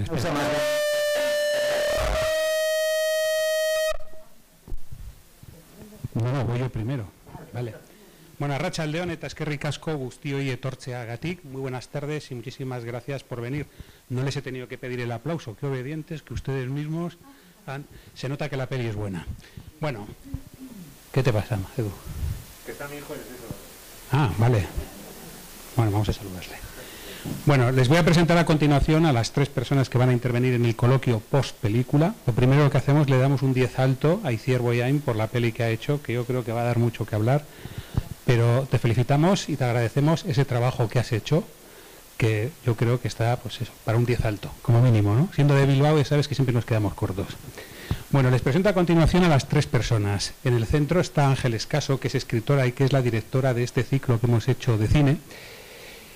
Espera, espera. No, voy yo primero. Vale. Bueno, arratsaldeon eta eskerrik asko guztioi etortzeagatik. Muy buenas tardes y muchísimas gracias por venir. No les he tenido que pedir el aplauso. Qué obedientes que ustedes mismos han... Se nota que la peli es buena. Bueno, ¿qué te pasa, Edu? Que está mi hijo en el piso. Ah, vale. Bueno, vamos a saludarle. Bueno, les voy a presentar a continuación a las 3 personas que van a intervenir en el coloquio post-película. Lo primero que hacemos, le damos un 10 alto a Itziar Boyain por la peli que ha hecho, que yo creo que va a dar mucho que hablar. Pero te felicitamos y te agradecemos ese trabajo que has hecho, que yo creo que está, pues eso, para un 10 alto, como mínimo, ¿no? Siendo de Bilbao, ya sabes que siempre nos quedamos cortos. Bueno, les presento a continuación a las 3 personas. En el centro está Ángeles Caso, que es escritora y que es la directora de este ciclo que hemos hecho de cine.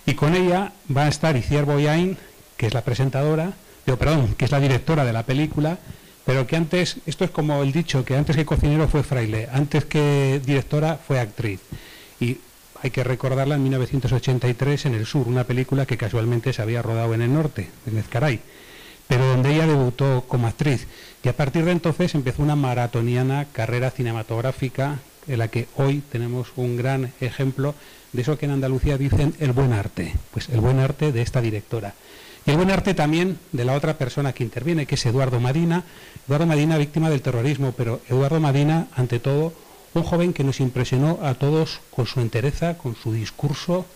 Y con ella va a estar Itziar Boyain, que es la presentadora, que es la directora de la película, pero que antes, esto es como el dicho, que antes que cocinero fue fraile, antes que directora fue actriz. Y hay que recordarla en 1983 en el sur, una película que casualmente se había rodado en el norte, en Ezcaray, pero donde ella debutó como actriz. Y a partir de entonces empezó una maratoniana carrera cinematográfica en la que hoy tenemos un gran ejemplo de eso que en Andalucía dicen el buen arte, pues el buen arte de esta directora. Y el buen arte también de la otra persona que interviene, que es Eduardo Madina. Eduardo Madina, víctima del terrorismo, pero Eduardo Madina, ante todo, un joven que nos impresionó a todos con su entereza, con su discurso,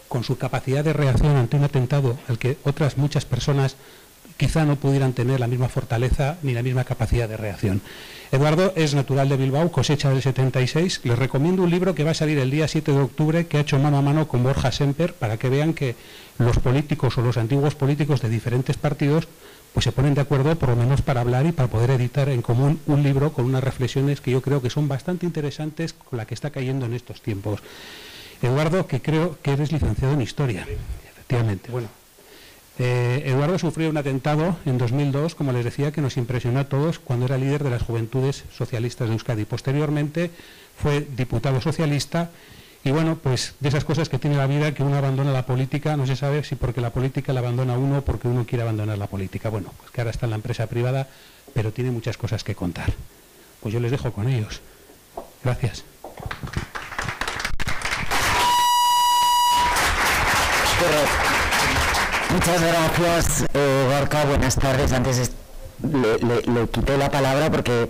con su capacidad de reacción ante un atentado al que otras muchas personas quizá no pudieran tener la misma fortaleza ni la misma capacidad de reacción. Eduardo es natural de Bilbao, cosecha del 76. Les recomiendo un libro que va a salir el día 7 de octubre, que ha hecho mano a mano con Borja Semper, para que vean que los políticos o los antiguos políticos de diferentes partidos pues se ponen de acuerdo por lo menos para hablar y para poder editar en común un libro con unas reflexiones que yo creo que son bastante interesantes con la que está cayendo en estos tiempos. Eduardo, que creo que eres licenciado en Historia. Efectivamente, bueno. Eduardo sufrió un atentado en 2002, como les decía, que nos impresionó a todos cuando era líder de las Juventudes Socialistas de Euskadi. Posteriormente fue diputado socialista y bueno, pues de esas cosas que tiene la vida, que uno abandona la política, no se sabe si porque la política la abandona uno o porque uno quiere abandonar la política. Bueno, pues que ahora está en la empresa privada, pero tiene muchas cosas que contar. Pues yo les dejo con ellos. Gracias. Muchas gracias, Gorka. Buenas tardes. Antes le quité la palabra porque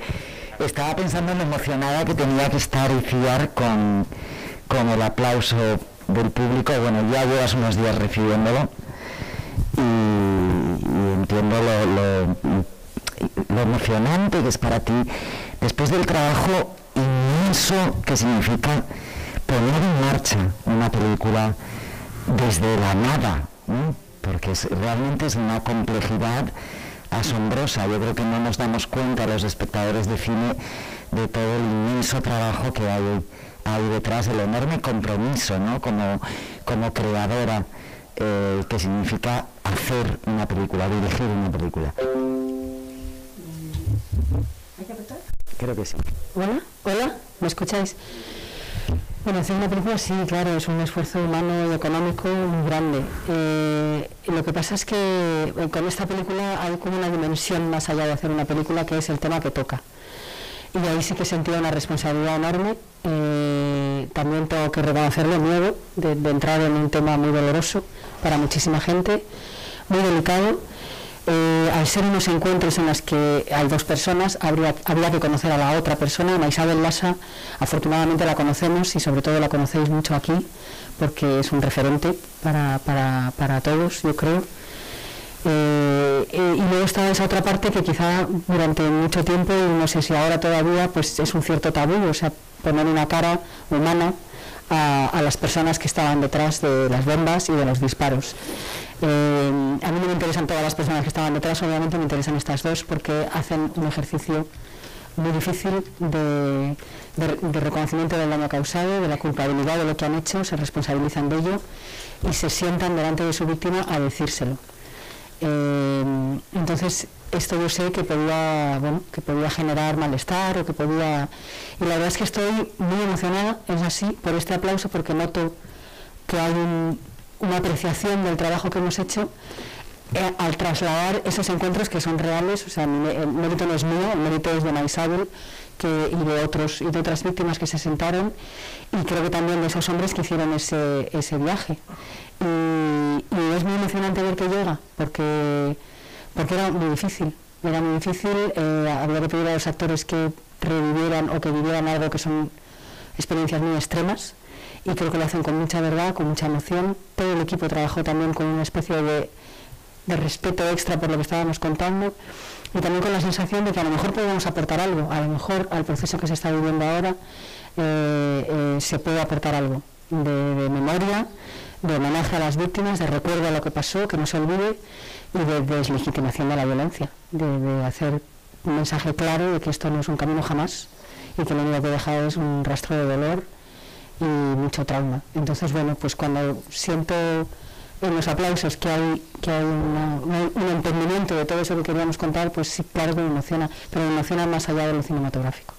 estaba pensando en lo emocionada que tenía que estar Itziar con el aplauso del público. Bueno, ya llevas unos días recibiéndolo y entiendo lo emocionante que es para ti después del trabajo inmenso que significa poner en marcha una película desde la nada, ¿no? Porque realmente es una complejidad asombrosa. Yo creo que no nos damos cuenta los espectadores de cine de todo el inmenso trabajo que hay detrás, el enorme compromiso, ¿no? como creadora, que significa hacer una película, dirigir una película. ¿Hay que apretar? Creo que sí. Hola, ¿me escucháis? Bueno, hacer una película sí, claro, es un esfuerzo humano y económico muy grande. Lo que pasa es que con esta película hay como una dimensión más allá de hacer una película, que es el tema que toca. Y ahí sí que sentía una responsabilidad enorme. También tengo que reconocerlo, miedo de entrar en un tema muy doloroso para muchísima gente, muy delicado. Al ser unos encuentros en los que hay 2 personas, había que conocer a la otra persona. A Isabel Lasa, afortunadamente la conocemos y sobre todo la conocéis mucho aquí, porque es un referente para todos, yo creo. Y luego está esa otra parte que quizá durante mucho tiempo, y no sé si ahora todavía, pues es un cierto tabú, o sea, poner una cara humana a las personas que estaban detrás de las bombas y de los disparos. A mí no me interesan todas las personas que estaban detrás, obviamente me interesan estas 2 porque hacen un ejercicio muy difícil de reconocimiento del daño causado, de la culpabilidad de lo que han hecho, se responsabilizan de ello y se sientan delante de su víctima a decírselo. Entonces esto yo sé que podía generar malestar o que podía... Y la verdad es que estoy muy emocionada, es así, por este aplauso, porque noto que hay una apreciación del trabajo que hemos hecho al trasladar esos encuentros que son reales, o sea, el mérito no es mío, el mérito es de Maisabel y de otras víctimas que se sentaron, y creo que también de esos hombres que hicieron ese viaje. Y es muy emocionante ver que llega, porque era muy difícil. Había que pedir a los actores que revivieran o que vivieran algo que son experiencias muy extremas, y creo que lo hacen con mucha verdad, con mucha emoción. Todo el equipo trabajó también con una especie de respeto extra por lo que estábamos contando, y también con la sensación de que a lo mejor podemos aportar algo, a lo mejor al proceso que se está viviendo ahora se puede aportar algo de memoria, de homenaje a las víctimas, de recuerdo a lo que pasó, que no se olvide, y de deslegitimación de la violencia, de hacer un mensaje claro de que esto no es un camino jamás, y que lo único que deja es un rastro de dolor y mucho trauma. Entonces, bueno, pues cuando siento en los aplausos que hay un entendimiento de todo eso que queríamos contar, pues sí, claro que me emociona, pero me emociona más allá de lo cinematográfico.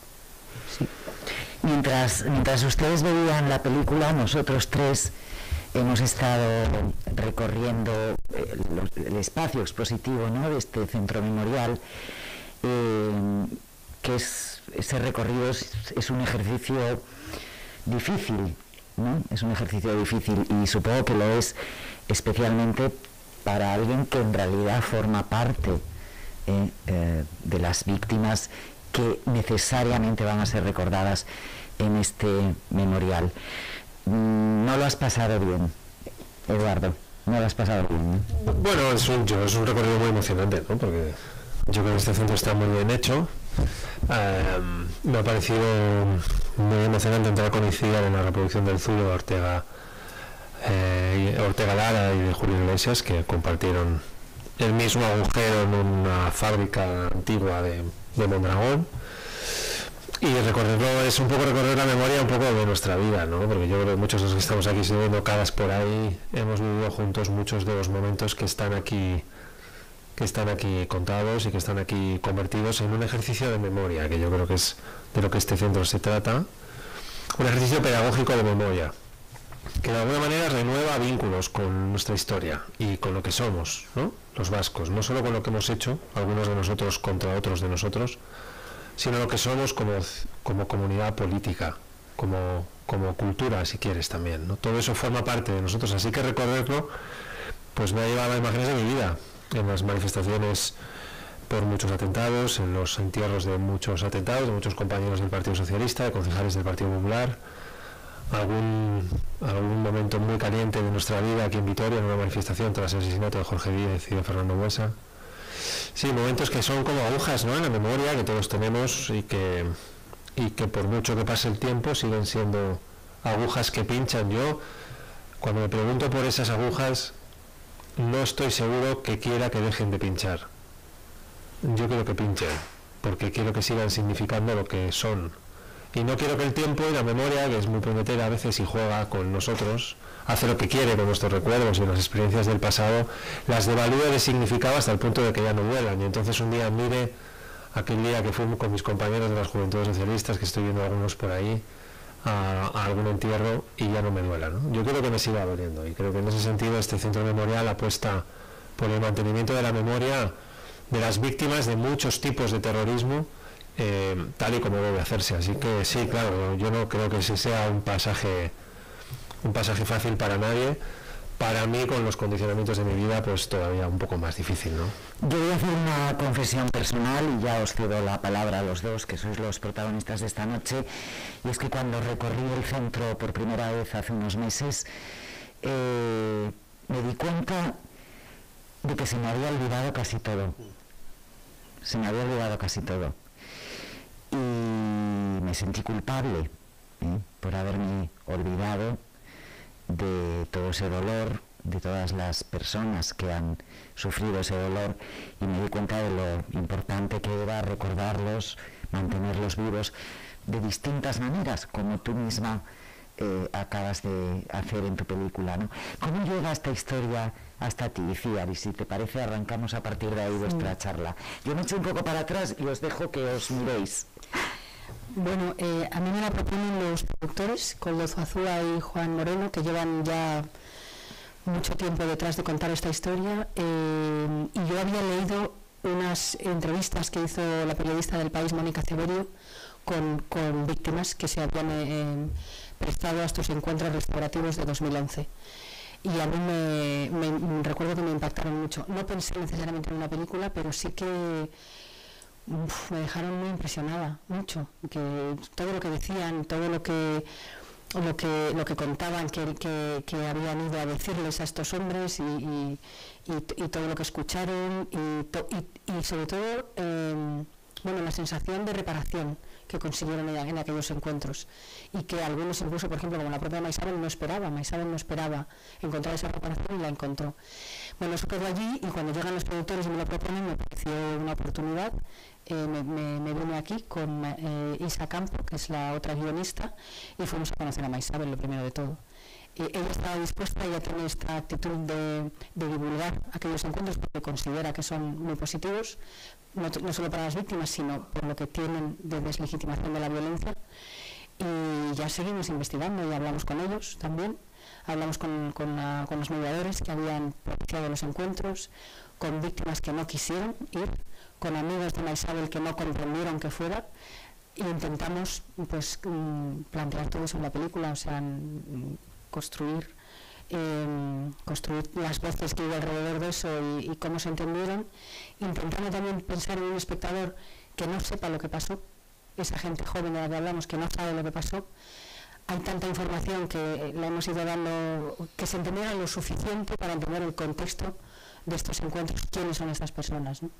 Sí. Mientras ustedes veían la película, nosotros tres hemos estado recorriendo el espacio expositivo, ¿no?, de este centro memorial, que ese recorrido es un ejercicio difícil, ¿no? Es un ejercicio difícil, y supongo que lo es especialmente para alguien que en realidad forma parte de las víctimas que necesariamente van a ser recordadas en este memorial. No lo has pasado bien, Eduardo, no lo has pasado bien, ¿no? Bueno, es un recorrido muy emocionante, ¿no? Porque yo creo que este centro está muy bien hecho. Me ha parecido muy emocionante entrar con coincidir en la reproducción del Zulo de Ortega Lara y de Julio Iglesias, que compartieron el mismo agujero en una fábrica antigua de Mondragón. Y recorrerlo es un poco recorrer la memoria un poco de nuestra vida, ¿no? Porque yo creo que muchos de los que estamos aquí subiendo caras por ahí hemos vivido juntos muchos de los momentos que están aquí contados y que están aquí convertidos en un ejercicio de memoria, que yo creo que es de lo que este centro se trata, un ejercicio pedagógico de memoria, que de alguna manera renueva vínculos con nuestra historia y con lo que somos, ¿no?, los vascos, no solo con lo que hemos hecho, algunos de nosotros contra otros de nosotros, sino lo que somos como comunidad política, como cultura, si quieres, también, ¿no? Todo eso forma parte de nosotros, así que recorrerlo pues me ha llevado a imágenes de mi vida, en las manifestaciones por muchos atentados, en los entierros de muchos atentados, de muchos compañeros del Partido Socialista, de concejales del Partido Popular, algún momento muy caliente de nuestra vida aquí en Vitoria, en una manifestación tras el asesinato de Jorge Díez y de Fernando Buesa. Sí, momentos que son como agujas, ¿no?, en la memoria que todos tenemos, y que por mucho que pase el tiempo siguen siendo agujas que pinchan. Yo, cuando me pregunto por esas agujas, no estoy seguro que quiera que dejen de pinchar. Yo quiero que pinchen, porque quiero que sigan significando lo que son. Y no quiero que el tiempo y la memoria, que es muy prometera a veces y juega con nosotros, hace lo que quiere con nuestros recuerdos y las experiencias del pasado, las devalúe de significado hasta el punto de que ya no vuelan. Y entonces un día mire aquel día que fui con mis compañeros de las Juventudes Socialistas, que estoy viendo algunos por ahí, a algún entierro, y ya no me duela, ¿no? Yo creo que me siga doliendo, y creo que en ese sentido este centro memorial apuesta por el mantenimiento de la memoria de las víctimas de muchos tipos de terrorismo, tal y como debe hacerse. Así que sí, claro, yo no creo que ese sea un pasaje fácil para nadie. Para mí, con los condicionamientos de mi vida, pues todavía un poco más difícil, ¿no? Yo voy a hacer una confesión personal, y ya os cedo la palabra a los dos, que sois los protagonistas de esta noche, y es que cuando recorrí el centro por primera vez hace unos meses, me di cuenta de que se me había olvidado casi todo. Se me había olvidado casi todo. Y me sentí culpable por haberme olvidado de todo ese dolor, de todas las personas que han sufrido ese dolor, y me di cuenta de lo importante que era recordarlos, mantenerlos vivos de distintas maneras, como tú misma acabas de hacer en tu película, ¿no? ¿Cómo llega esta historia hasta ti, Ciar? Y si te parece, arrancamos a partir de ahí vuestra charla. Yo me echo un poco para atrás y os dejo que os miréis. Bueno, a mí me la proponen los productores, Koldo Zuazua y Juan Moreno, que llevan ya mucho tiempo detrás de contar esta historia, y yo había leído unas entrevistas que hizo la periodista del País, Mónica Ceberio, con víctimas que se habían prestado a estos encuentros restaurativos de 2011. Y a mí me recuerdo que me impactaron mucho. No pensé necesariamente en una película, pero sí que me dejaron muy impresionada, mucho. Que todo lo que decían, todo lo que contaban que habían ido a decirles a estos hombres, y todo lo que escucharon, y sobre todo la sensación de reparación que consiguieron en aquellos encuentros, y que algunos, incluso por ejemplo como la propia Maisabel, no esperaba encontrar esa reparación, y la encontró. Bueno, eso quedó allí, y cuando llegan los productores y me lo proponen, me pareció una oportunidad. Me vine aquí con Isa Campo, que es la otra guionista, y fuimos a conocer a Maisabel, lo primero de todo. Ella estaba dispuesta, ella tiene esta actitud de divulgar aquellos encuentros porque considera que son muy positivos, no solo para las víctimas, sino por lo que tienen de deslegitimación de la violencia. Y ya seguimos investigando y hablamos con ellos también, hablamos con los mediadores que habían propiciado los encuentros, con víctimas que no quisieron ir, con amigos de Maisabel que no comprendieron que fuera, e intentamos pues plantear todo eso en la película, o sea, construir las voces que hubo alrededor de eso y cómo se entendieron, intentando también pensar en un espectador que no sepa lo que pasó, esa gente joven de la que hablamos que no sabe lo que pasó. Hay tanta información que la hemos ido dando, que se entendiera lo suficiente para entender el contexto de estos encuentros, quiénes son estas personas, ¿no?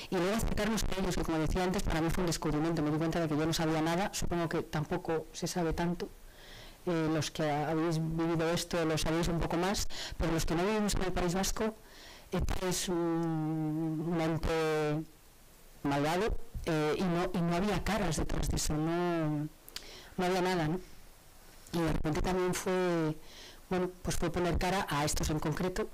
Y luego acercarnos a ellos, que como decía antes, para mí fue un descubrimiento. Me di cuenta de que yo no sabía nada, supongo que tampoco se sabe tanto. Los que habéis vivido esto lo sabéis un poco más, pero los que no vivimos en el País Vasco, ETA es un ente malvado, y no había caras detrás de eso, no había nada, ¿no? Y de repente también fue poner cara a estos en concreto,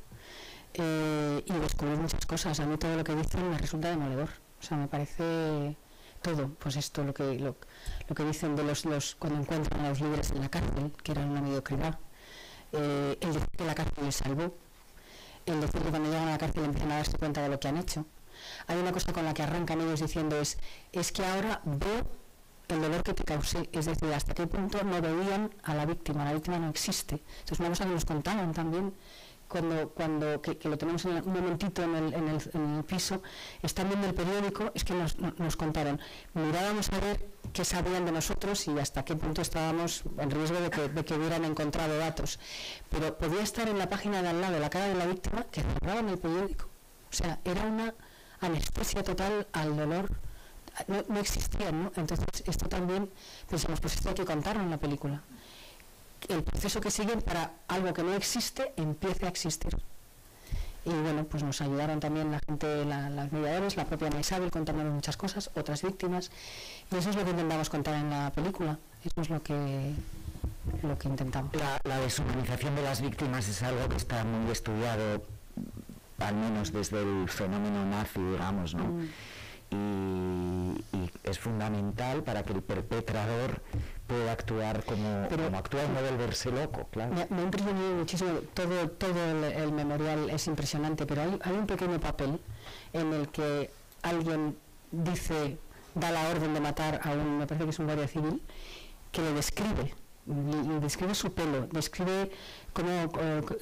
y descubrir muchas cosas. A mí todo lo que dicen me resulta demoledor, o sea, me parece todo, pues esto, lo que dicen de los cuando encuentran a los líderes en la cárcel, que eran una mediocridad, el decir que la cárcel les salvó, el decir que cuando llegan a la cárcel empiezan a darse cuenta de lo que han hecho. Hay una cosa con la que arrancan ellos diciendo es que ahora veo el dolor que te causé, es decir, hasta qué punto no veían a la víctima no existe. Entonces una cosa que nos contaban también, que lo tenemos un momentito en el piso, están viendo el periódico, es que nos contaron, mirábamos a ver qué sabían de nosotros y hasta qué punto estábamos en riesgo de que hubieran encontrado datos, pero podía estar en la página de al lado la cara de la víctima que cerraban el periódico, o sea, era una anestesia total al dolor, no existían, ¿no? Entonces esto también pensamos, pues esto hay que contarlo en la película, el proceso que siguen para algo que no existe empiece a existir. Y bueno, pues nos ayudaron también la gente, las mediadores, la propia Maisabel, contándonos muchas cosas, otras víctimas, y eso es lo que intentamos contar en la película, eso es lo que intentamos. La deshumanización de las víctimas es algo que está muy estudiado, al menos desde el fenómeno nazi, digamos, ¿no? Y es fundamental para que el perpetrador pueda actuar como actúa y no volverse loco, claro. Me ha impresionado muchísimo, todo el memorial es impresionante, pero hay un pequeño papel en el que alguien da la orden de matar a me parece que es un guardia civil, que le describe su pelo, describe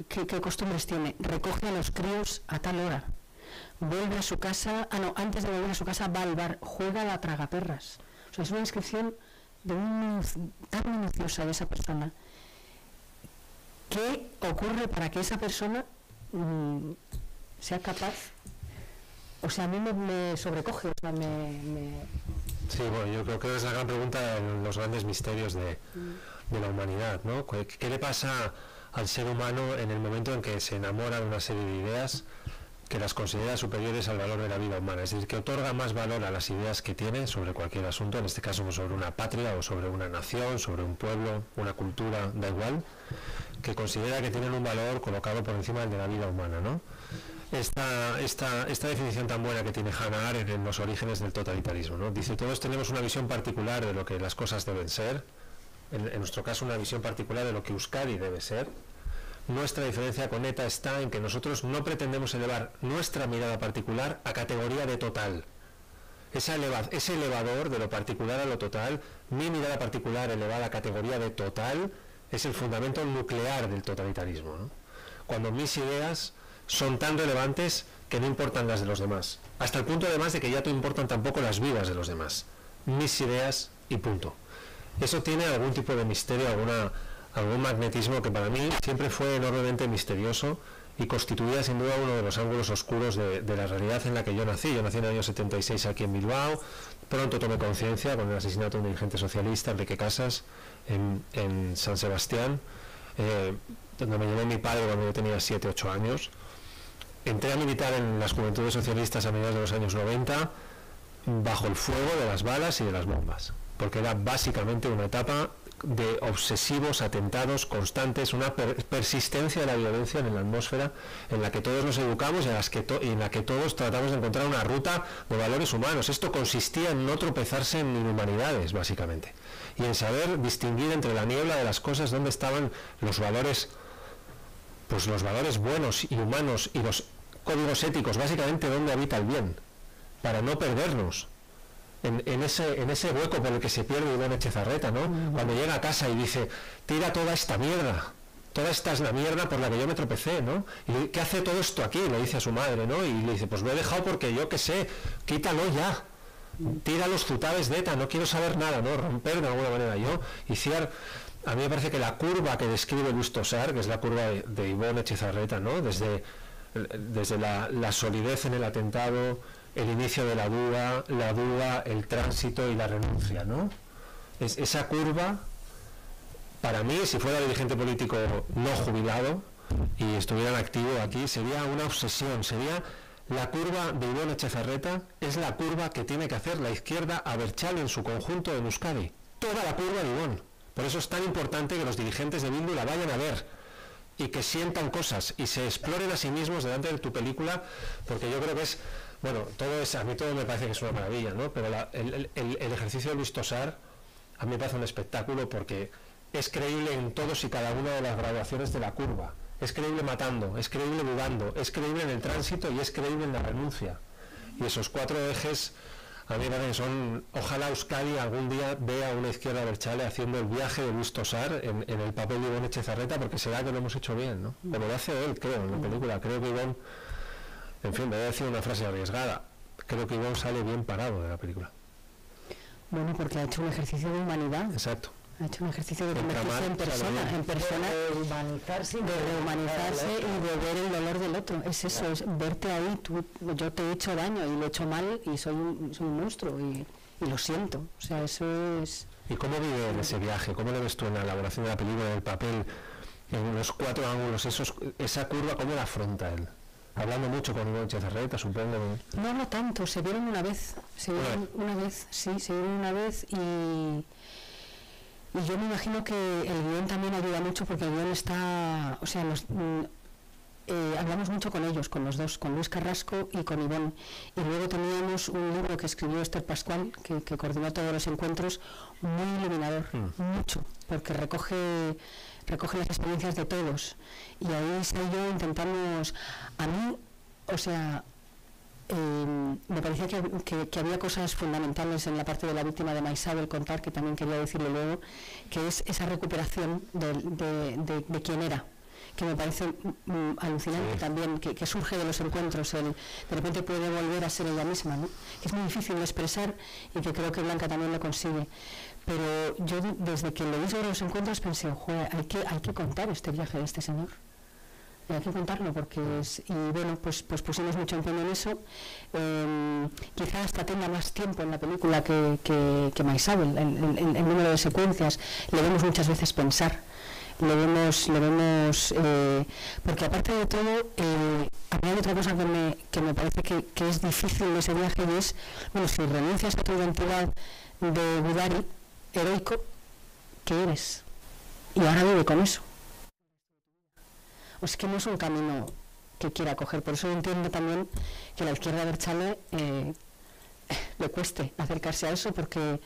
qué costumbres tiene, recoge a los críos a tal hora, vuelve a su casa, antes de volver a su casa va al bar, juega a la tragaperras. O sea, es una descripción tan minuciosa de esa persona. ¿Qué ocurre para que esa persona sea capaz? O sea, a mí me sobrecoge, o sea, Sí, bueno, yo creo que es la gran pregunta en los grandes misterios de la humanidad, ¿no? ¿Qué le pasa al ser humano en el momento en que se enamora de una serie de ideas que las considera superiores al valor de la vida humana? Es decir, que otorga más valor a las ideas que tiene sobre cualquier asunto, en este caso sobre una patria o sobre una nación, sobre un pueblo, una cultura, da igual, que considera que tienen un valor colocado por encima del de la vida humana, ¿no? Esta definición tan buena que tiene Hannah Arendt en los orígenes del totalitarismo, ¿no? Dice, todos tenemos una visión particular de lo que las cosas deben ser, en nuestro caso una visión particular de lo que Euskadi debe ser, nuestra diferencia con ETA está en que nosotros no pretendemos elevar nuestra mirada particular a categoría de total. Ese elevador de lo particular a lo total, mi mirada particular elevada a categoría de total, es el fundamento nuclear del totalitarismo, ¿no? Cuando mis ideas son tan relevantes que no importan las de los demás, hasta el punto además de que ya no importan tampoco las vidas de los demás, mis ideas y punto. Eso tiene algún tipo de misterio, algún magnetismo que para mí siempre fue enormemente misterioso y constituía sin duda uno de los ángulos oscuros de la realidad en la que yo nací. Yo nací en el año 76 aquí en Bilbao, pronto tomé conciencia con el asesinato de un dirigente socialista, Enrique Casas, en San Sebastián, donde me llevó mi padre cuando yo tenía 7 u 8 años. Entré a militar en las Juventudes Socialistas a mediados de los años 90, bajo el fuego de las balas y de las bombas, porque era básicamente una etapa de obsesivos atentados constantes, una persistencia de la violencia en la atmósfera en la que todos nos educamos y en la que todos tratamos de encontrar una ruta de valores humanos. Esto consistía en no tropezarse en inhumanidades, básicamente, y en saber distinguir entre la niebla de las cosas dónde estaban los valores, pues los valores buenos y humanos y los códigos éticos, básicamente dónde habita el bien, para no perdernos en ese hueco por el que se pierde Ivón Etxezarreta, ¿no? Cuando llega a casa y dice, tira toda esta mierda, toda esta es la mierda por la que yo me tropecé, ¿no? ¿Y qué hace todo esto aquí? Le dice a su madre, ¿no? Y le dice, pues lo he dejado porque yo qué sé, quítalo ya, tira los zutaves de ETA, no quiero saber nada, ¿no? Romper de alguna manera. A mí me parece que la curva que describe Luis Tosar, que es la curva de Ivón Etxezarreta, ¿no? Desde la solidez en el atentado, el inicio de la duda, el tránsito y la renuncia, ¿no? Esa curva, para mí, si fuera dirigente político no jubilado y estuviera en activo aquí, sería una obsesión, sería la curva de Ivón Etxezarreta, es la curva que tiene que hacer la izquierda Abertzale en su conjunto en Euskadi, toda la curva de Ivón. Por eso es tan importante que los dirigentes de Bildu la vayan a ver y que sientan cosas y se exploren a sí mismos delante de tu película, porque yo creo que es, bueno, a mí todo me parece que es una maravilla, ¿no? Pero el ejercicio de Luis Tosar a mí me parece un espectáculo porque es creíble en todos y cada una de las graduaciones de la curva. Es creíble matando, es creíble dudando, es creíble en el tránsito y es creíble en la renuncia. Y esos 4 ejes a mí me parece que son, ojalá Euskadi algún día vea a una izquierda Abertzale haciendo el viaje de Luis Tosar en el papel de Ivón Etxezarreta, porque será que lo hemos hecho bien, ¿no? Como lo hace él, creo, en la película. Creo que Ivón, en fin, me voy a decir una frase arriesgada, creo que Ivón sale bien parado de la película. Bueno, porque ha hecho un ejercicio de humanidad. Exacto. Ha hecho un ejercicio de convertirse en persona, de rehumanizarse y de ver el dolor del otro. Es eso, es verte ahí, yo te he hecho daño y lo he hecho mal y soy un monstruo y lo siento. O sea, eso es... ¿Y cómo vive en ese viaje? ¿Cómo lo ves tú en la elaboración de la película, en el papel, en los 4 ángulos, esa curva, cómo la afronta él? Hablando mucho con Ivón Etxezarreta, supongo. No tanto, se vieron una vez. Se vieron una vez y yo me imagino que el guión también ayuda mucho porque el guión está, o sea, hablamos mucho con ellos, con los dos, con Luis Carrasco y con Ivón. Y luego teníamos un libro que escribió Esther Pascual, que coordinó todos los encuentros, muy iluminador, mucho, porque recoge las experiencias de todos. Y ahí yo intentamos, a mí, o sea, me parecía que había cosas fundamentales en la parte de la víctima de Maisabel contar, que también quería decirlo luego, que es esa recuperación de quién era, que me parece alucinante también, que surge de los encuentros, de repente puede volver a ser ella misma, ¿no? Que es muy difícil de expresar y que creo que Blanca también lo consigue. Pero yo desde que leí sobre los encuentros pensé, joder, hay que contar este viaje de este señor. Hay que contarlo porque y bueno, pues pusimos mucho empeño en eso. Quizás hasta tenga más tiempo en la película que Maisabel, el número de secuencias. Le vemos muchas veces pensar, le vemos porque aparte de todo, hay otra cosa que me parece que es difícil de ese viaje y es, bueno, si renuncias a tu identidad de Gudari, heroico, ¿qué eres? Y ahora vive con eso. O es que no es un camino que quiera coger. Por eso entiendo también que a la izquierda Abertzale le cueste acercarse a eso, porque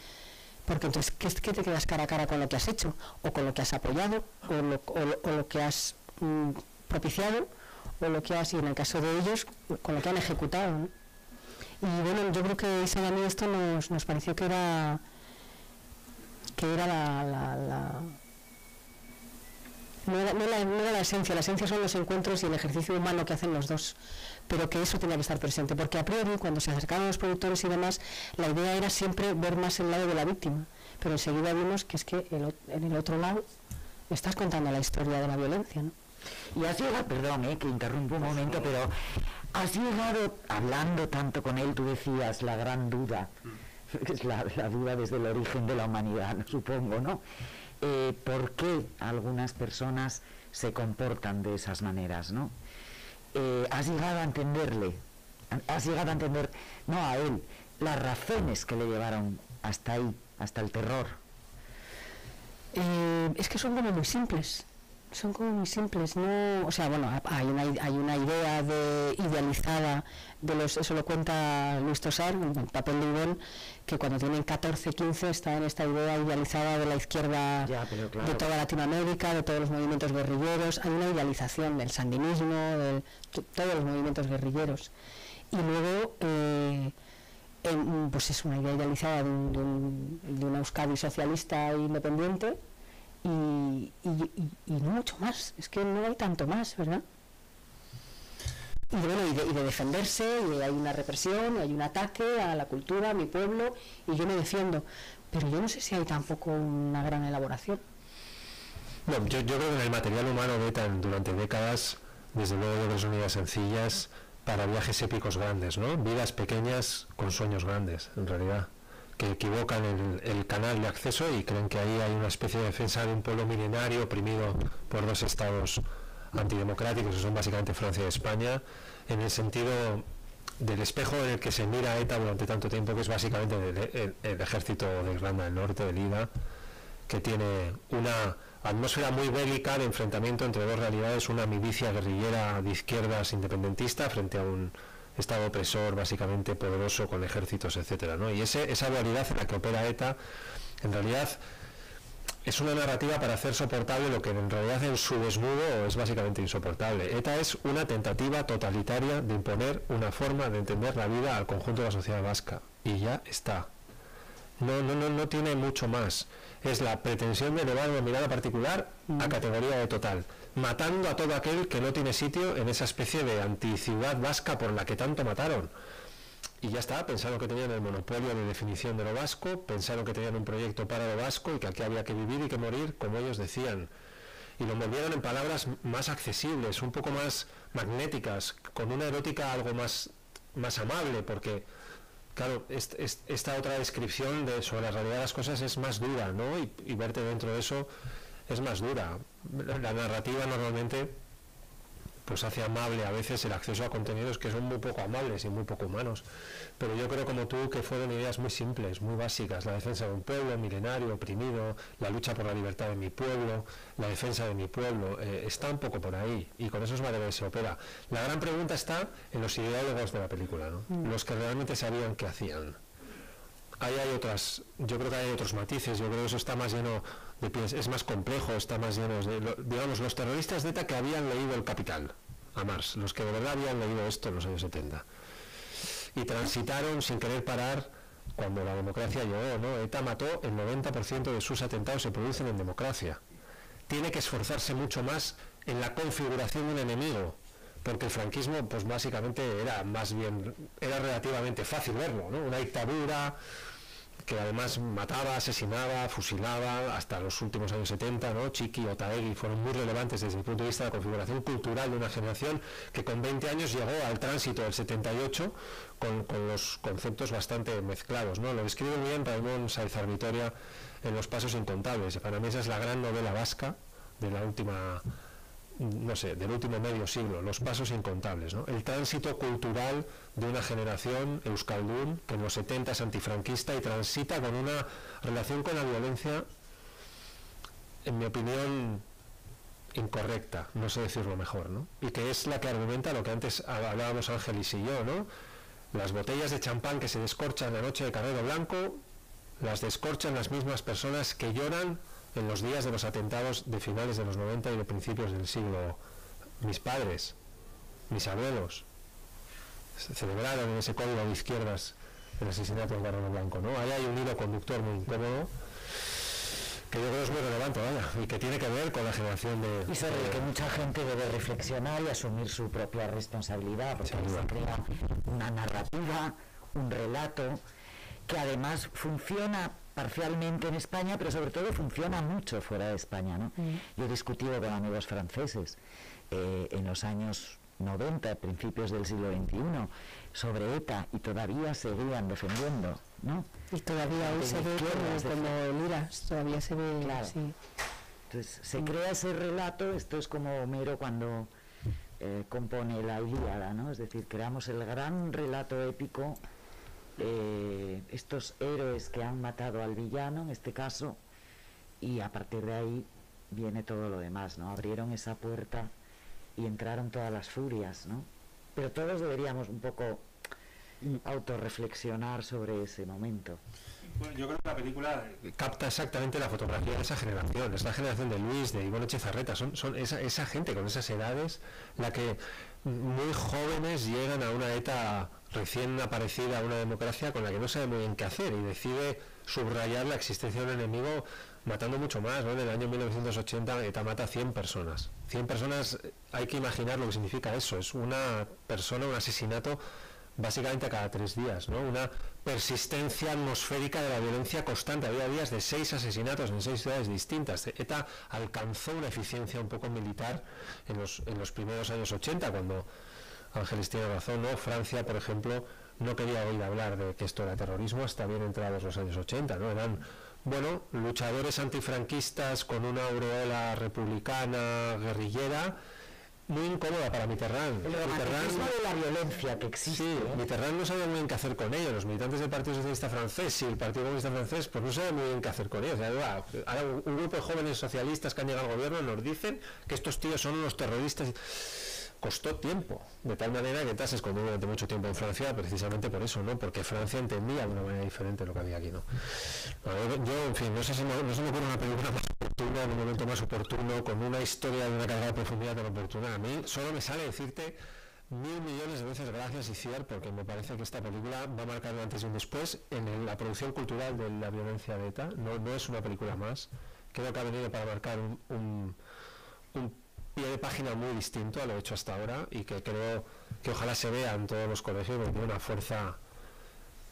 entonces, ¿qué te quedas cara a cara con lo que has hecho? O con lo que has apoyado, o lo que has propiciado o lo que ha sido, en el caso de ellos, con lo que han ejecutado, ¿no? Y bueno, yo creo que Isa y a mí esto nos pareció que era no era la esencia son los encuentros y el ejercicio humano que hacen los dos, pero que eso tenía que estar presente, porque a priori cuando se acercaban los productores y demás, la idea era siempre ver más el lado de la víctima, pero enseguida vimos que es que en el otro lado estás contando la historia de la violencia, ¿no? Y has llegado, perdón, que interrumpo un momento, pero has llegado, hablando tanto con él, tú decías la gran duda, es la duda desde el origen de la humanidad, supongo, ¿no? ¿Por qué algunas personas se comportan de esas maneras, ¿no? Has llegado a entenderle, no a él, las razones que le llevaron hasta ahí, hasta el terror. Es que son como muy simples, ¿no? O sea, bueno, hay una idea idealizada de los, eso lo cuenta Luis Tosar, en el papel de Ivonne, que cuando tienen 14, 15 está en esta idea idealizada de la izquierda, claro, de toda Latinoamérica, de todos los movimientos guerrilleros. Hay una idealización del sandinismo, de todos los movimientos guerrilleros. Y luego, pues es una idea idealizada de una Euskadi socialista e independiente, y no mucho más, es que no hay tanto más, ¿verdad? Y bueno, y de defenderse, y hay una represión, y hay un ataque a la cultura, a mi pueblo, y yo me defiendo, pero yo no sé si hay tampoco una gran elaboración. Bueno, yo creo que en el material humano de ETA durante décadas, desde luego de son ideas sencillas para viajes épicos grandes, ¿no? Vidas pequeñas con sueños grandes, en realidad, que equivocan el canal de acceso y creen que ahí hay una especie de defensa de un pueblo milenario oprimido por dos estados antidemocráticos, que son básicamente Francia y España, en el sentido del espejo en el que se mira a ETA durante tanto tiempo, que es básicamente el ejército de Irlanda del Norte, del IDA, que tiene una atmósfera muy bélica de enfrentamiento entre dos realidades, una milicia guerrillera de izquierdas independentista frente a un Estado opresor básicamente poderoso con ejércitos, etcétera, ¿no? Y esa dualidad en la que opera ETA, en realidad es una narrativa para hacer soportable lo que en realidad en su desnudo es básicamente insoportable. ETA es una tentativa totalitaria de imponer una forma de entender la vida al conjunto de la sociedad vasca, y ya está. No tiene mucho más. Es la pretensión de elevar una mirada particular a categoría de total, matando a todo aquel que no tiene sitio en esa especie de anticiudad vasca por la que tanto mataron. Y ya está, pensaron que tenían el monopolio de definición de lo vasco, pensaron que tenían un proyecto para lo vasco y que aquí había que vivir y que morir como ellos decían. Y lo envolvieron en palabras más accesibles, un poco más magnéticas, con una erótica algo más amable, porque claro, esta otra descripción sobre la realidad de las cosas es más dura, ¿no? Y verte dentro de eso es más dura. La narrativa normalmente pues hace amable a veces el acceso a contenidos que son muy poco amables y muy poco humanos, pero yo creo como tú que fueron ideas muy simples, muy básicas: la defensa de un pueblo milenario, oprimido, la lucha por la libertad de mi pueblo, la defensa de mi pueblo, está un poco por ahí, y con esos materiales se opera. La gran pregunta está en los ideólogos de la película, ¿no? Los que realmente sabían qué hacían. Ahí hay otras, yo creo que hay otros matices, yo creo que eso está más lleno de pies, es más complejo, está más lleno de, digamos, los terroristas de ETA que habían leído El Capital, a Marx, los que de verdad habían leído esto en los años 70 y transitaron sin querer parar cuando la democracia llegó, ¿no? ETA mató el 90% de sus atentados se producen en democracia. Tiene que esforzarse mucho más en la configuración de un enemigo, porque el franquismo pues básicamente era relativamente fácil verlo, ¿no? Una dictadura que además mataba, asesinaba, fusilaba hasta los últimos años 70, ¿no? Chiki y Otaegui fueron muy relevantes desde el punto de vista de la configuración cultural de una generación que con 20 años llegó al tránsito del 78 con los conceptos bastante mezclados, ¿no? Lo describe muy bien Raimon Saizar Vitoria en Los pasos incontables. Para mí esa es la gran novela vasca de la última, no sé, del último medio siglo, Los pasos incontables, ¿no? El tránsito cultural de una generación euskaldun que en los 70 es antifranquista y transita con una relación con la violencia, en mi opinión, incorrecta, no sé decirlo mejor, ¿no? Y que es la que argumenta lo que antes hablábamos Ángeles y yo, ¿no? Las botellas de champán que se descorchan la noche de Carrero Blanco, las descorchan las mismas personas que lloran en los días de los atentados de finales de los 90 y de principios del siglo mis padres, mis abuelos celebraron en ese código de izquierdas el asesinato del Barón Blanco, ¿no? Ahí hay un hilo conductor muy incómodo que yo creo es muy relevante, y que tiene que ver con la generación de... Y sobre el que mucha gente debe reflexionar y asumir su propia responsabilidad, porque ahí se crea una narrativa, un relato, que además funciona parcialmente en España, pero sobre todo funciona mucho fuera de España, ¿no? Yo he discutido con amigos franceses en los años 90, principios del siglo XXI, sobre ETA, y todavía seguían defendiendo, ¿no? Y todavía hoy se ve como Liras, todavía se ve, claro. Sí. Entonces se crea ese relato. Esto es como Homero cuando compone la Ilíada, ¿no? Es decir, creamos el gran relato épico, estos héroes que han matado al villano, en este caso, y a partir de ahí viene todo lo demás, ¿no? Abrieron esa puerta y entraron todas las furias, ¿no? Pero todos deberíamos un poco autorreflexionar sobre ese momento. Bueno, yo creo que la película capta exactamente la fotografía de esa generación, es la generación de Luis, de Ivonne Etxezarreta, son esa gente con esas edades, la que muy jóvenes llegan a una ETA recién aparecida, a una democracia con la que no sabe muy bien qué hacer, y decide subrayar la existencia de un enemigo matando mucho más, ¿no? En el año 1980 ETA mata 100 personas. 100 personas, hay que imaginar lo que significa eso, es una persona, un asesinato básicamente a cada 3 días, ¿no? Una persistencia atmosférica de la violencia constante. Había días de 6 asesinatos en 6 ciudades distintas. ETA alcanzó una eficiencia un poco militar en los primeros años 80, cuando Ángeles tiene razón, ¿no? Francia, por ejemplo, no quería oír hablar de que esto era terrorismo hasta bien entrados los años 80, ¿no? Eran, bueno, luchadores antifranquistas con una aureola republicana, guerrillera, muy incómoda para Mitterrand. El romanticismo de la violencia que existe. Sí, Mitterrand no sabía muy bien qué hacer con ellos. Los militantes del Partido Socialista Francés y el Partido Comunista Francés, pues no saben muy bien qué hacer con ellos. Ahora un grupo de jóvenes socialistas que han llegado al gobierno nos dicen que estos tíos son unos terroristas. Costó tiempo, de tal manera que ETA se escondió durante mucho tiempo en Francia, precisamente por eso, ¿no? Porque Francia entendía de una manera diferente lo que había aquí, ¿no? Yo, en fin, no sé si no se me ocurre una película más oportuna, en un momento más oportuno, con una historia de una carga de profundidad tan oportuna. A mí solo me sale decirte 1000 millones de veces gracias, Iciar, porque me parece que esta película va a marcar un antes y un después en la producción cultural de la violencia de ETA. No es una película más, creo que ha venido para marcar un pie de página muy distinto a lo hecho hasta ahora, y que creo que ojalá se vea en todos los colegios, porque tiene una fuerza,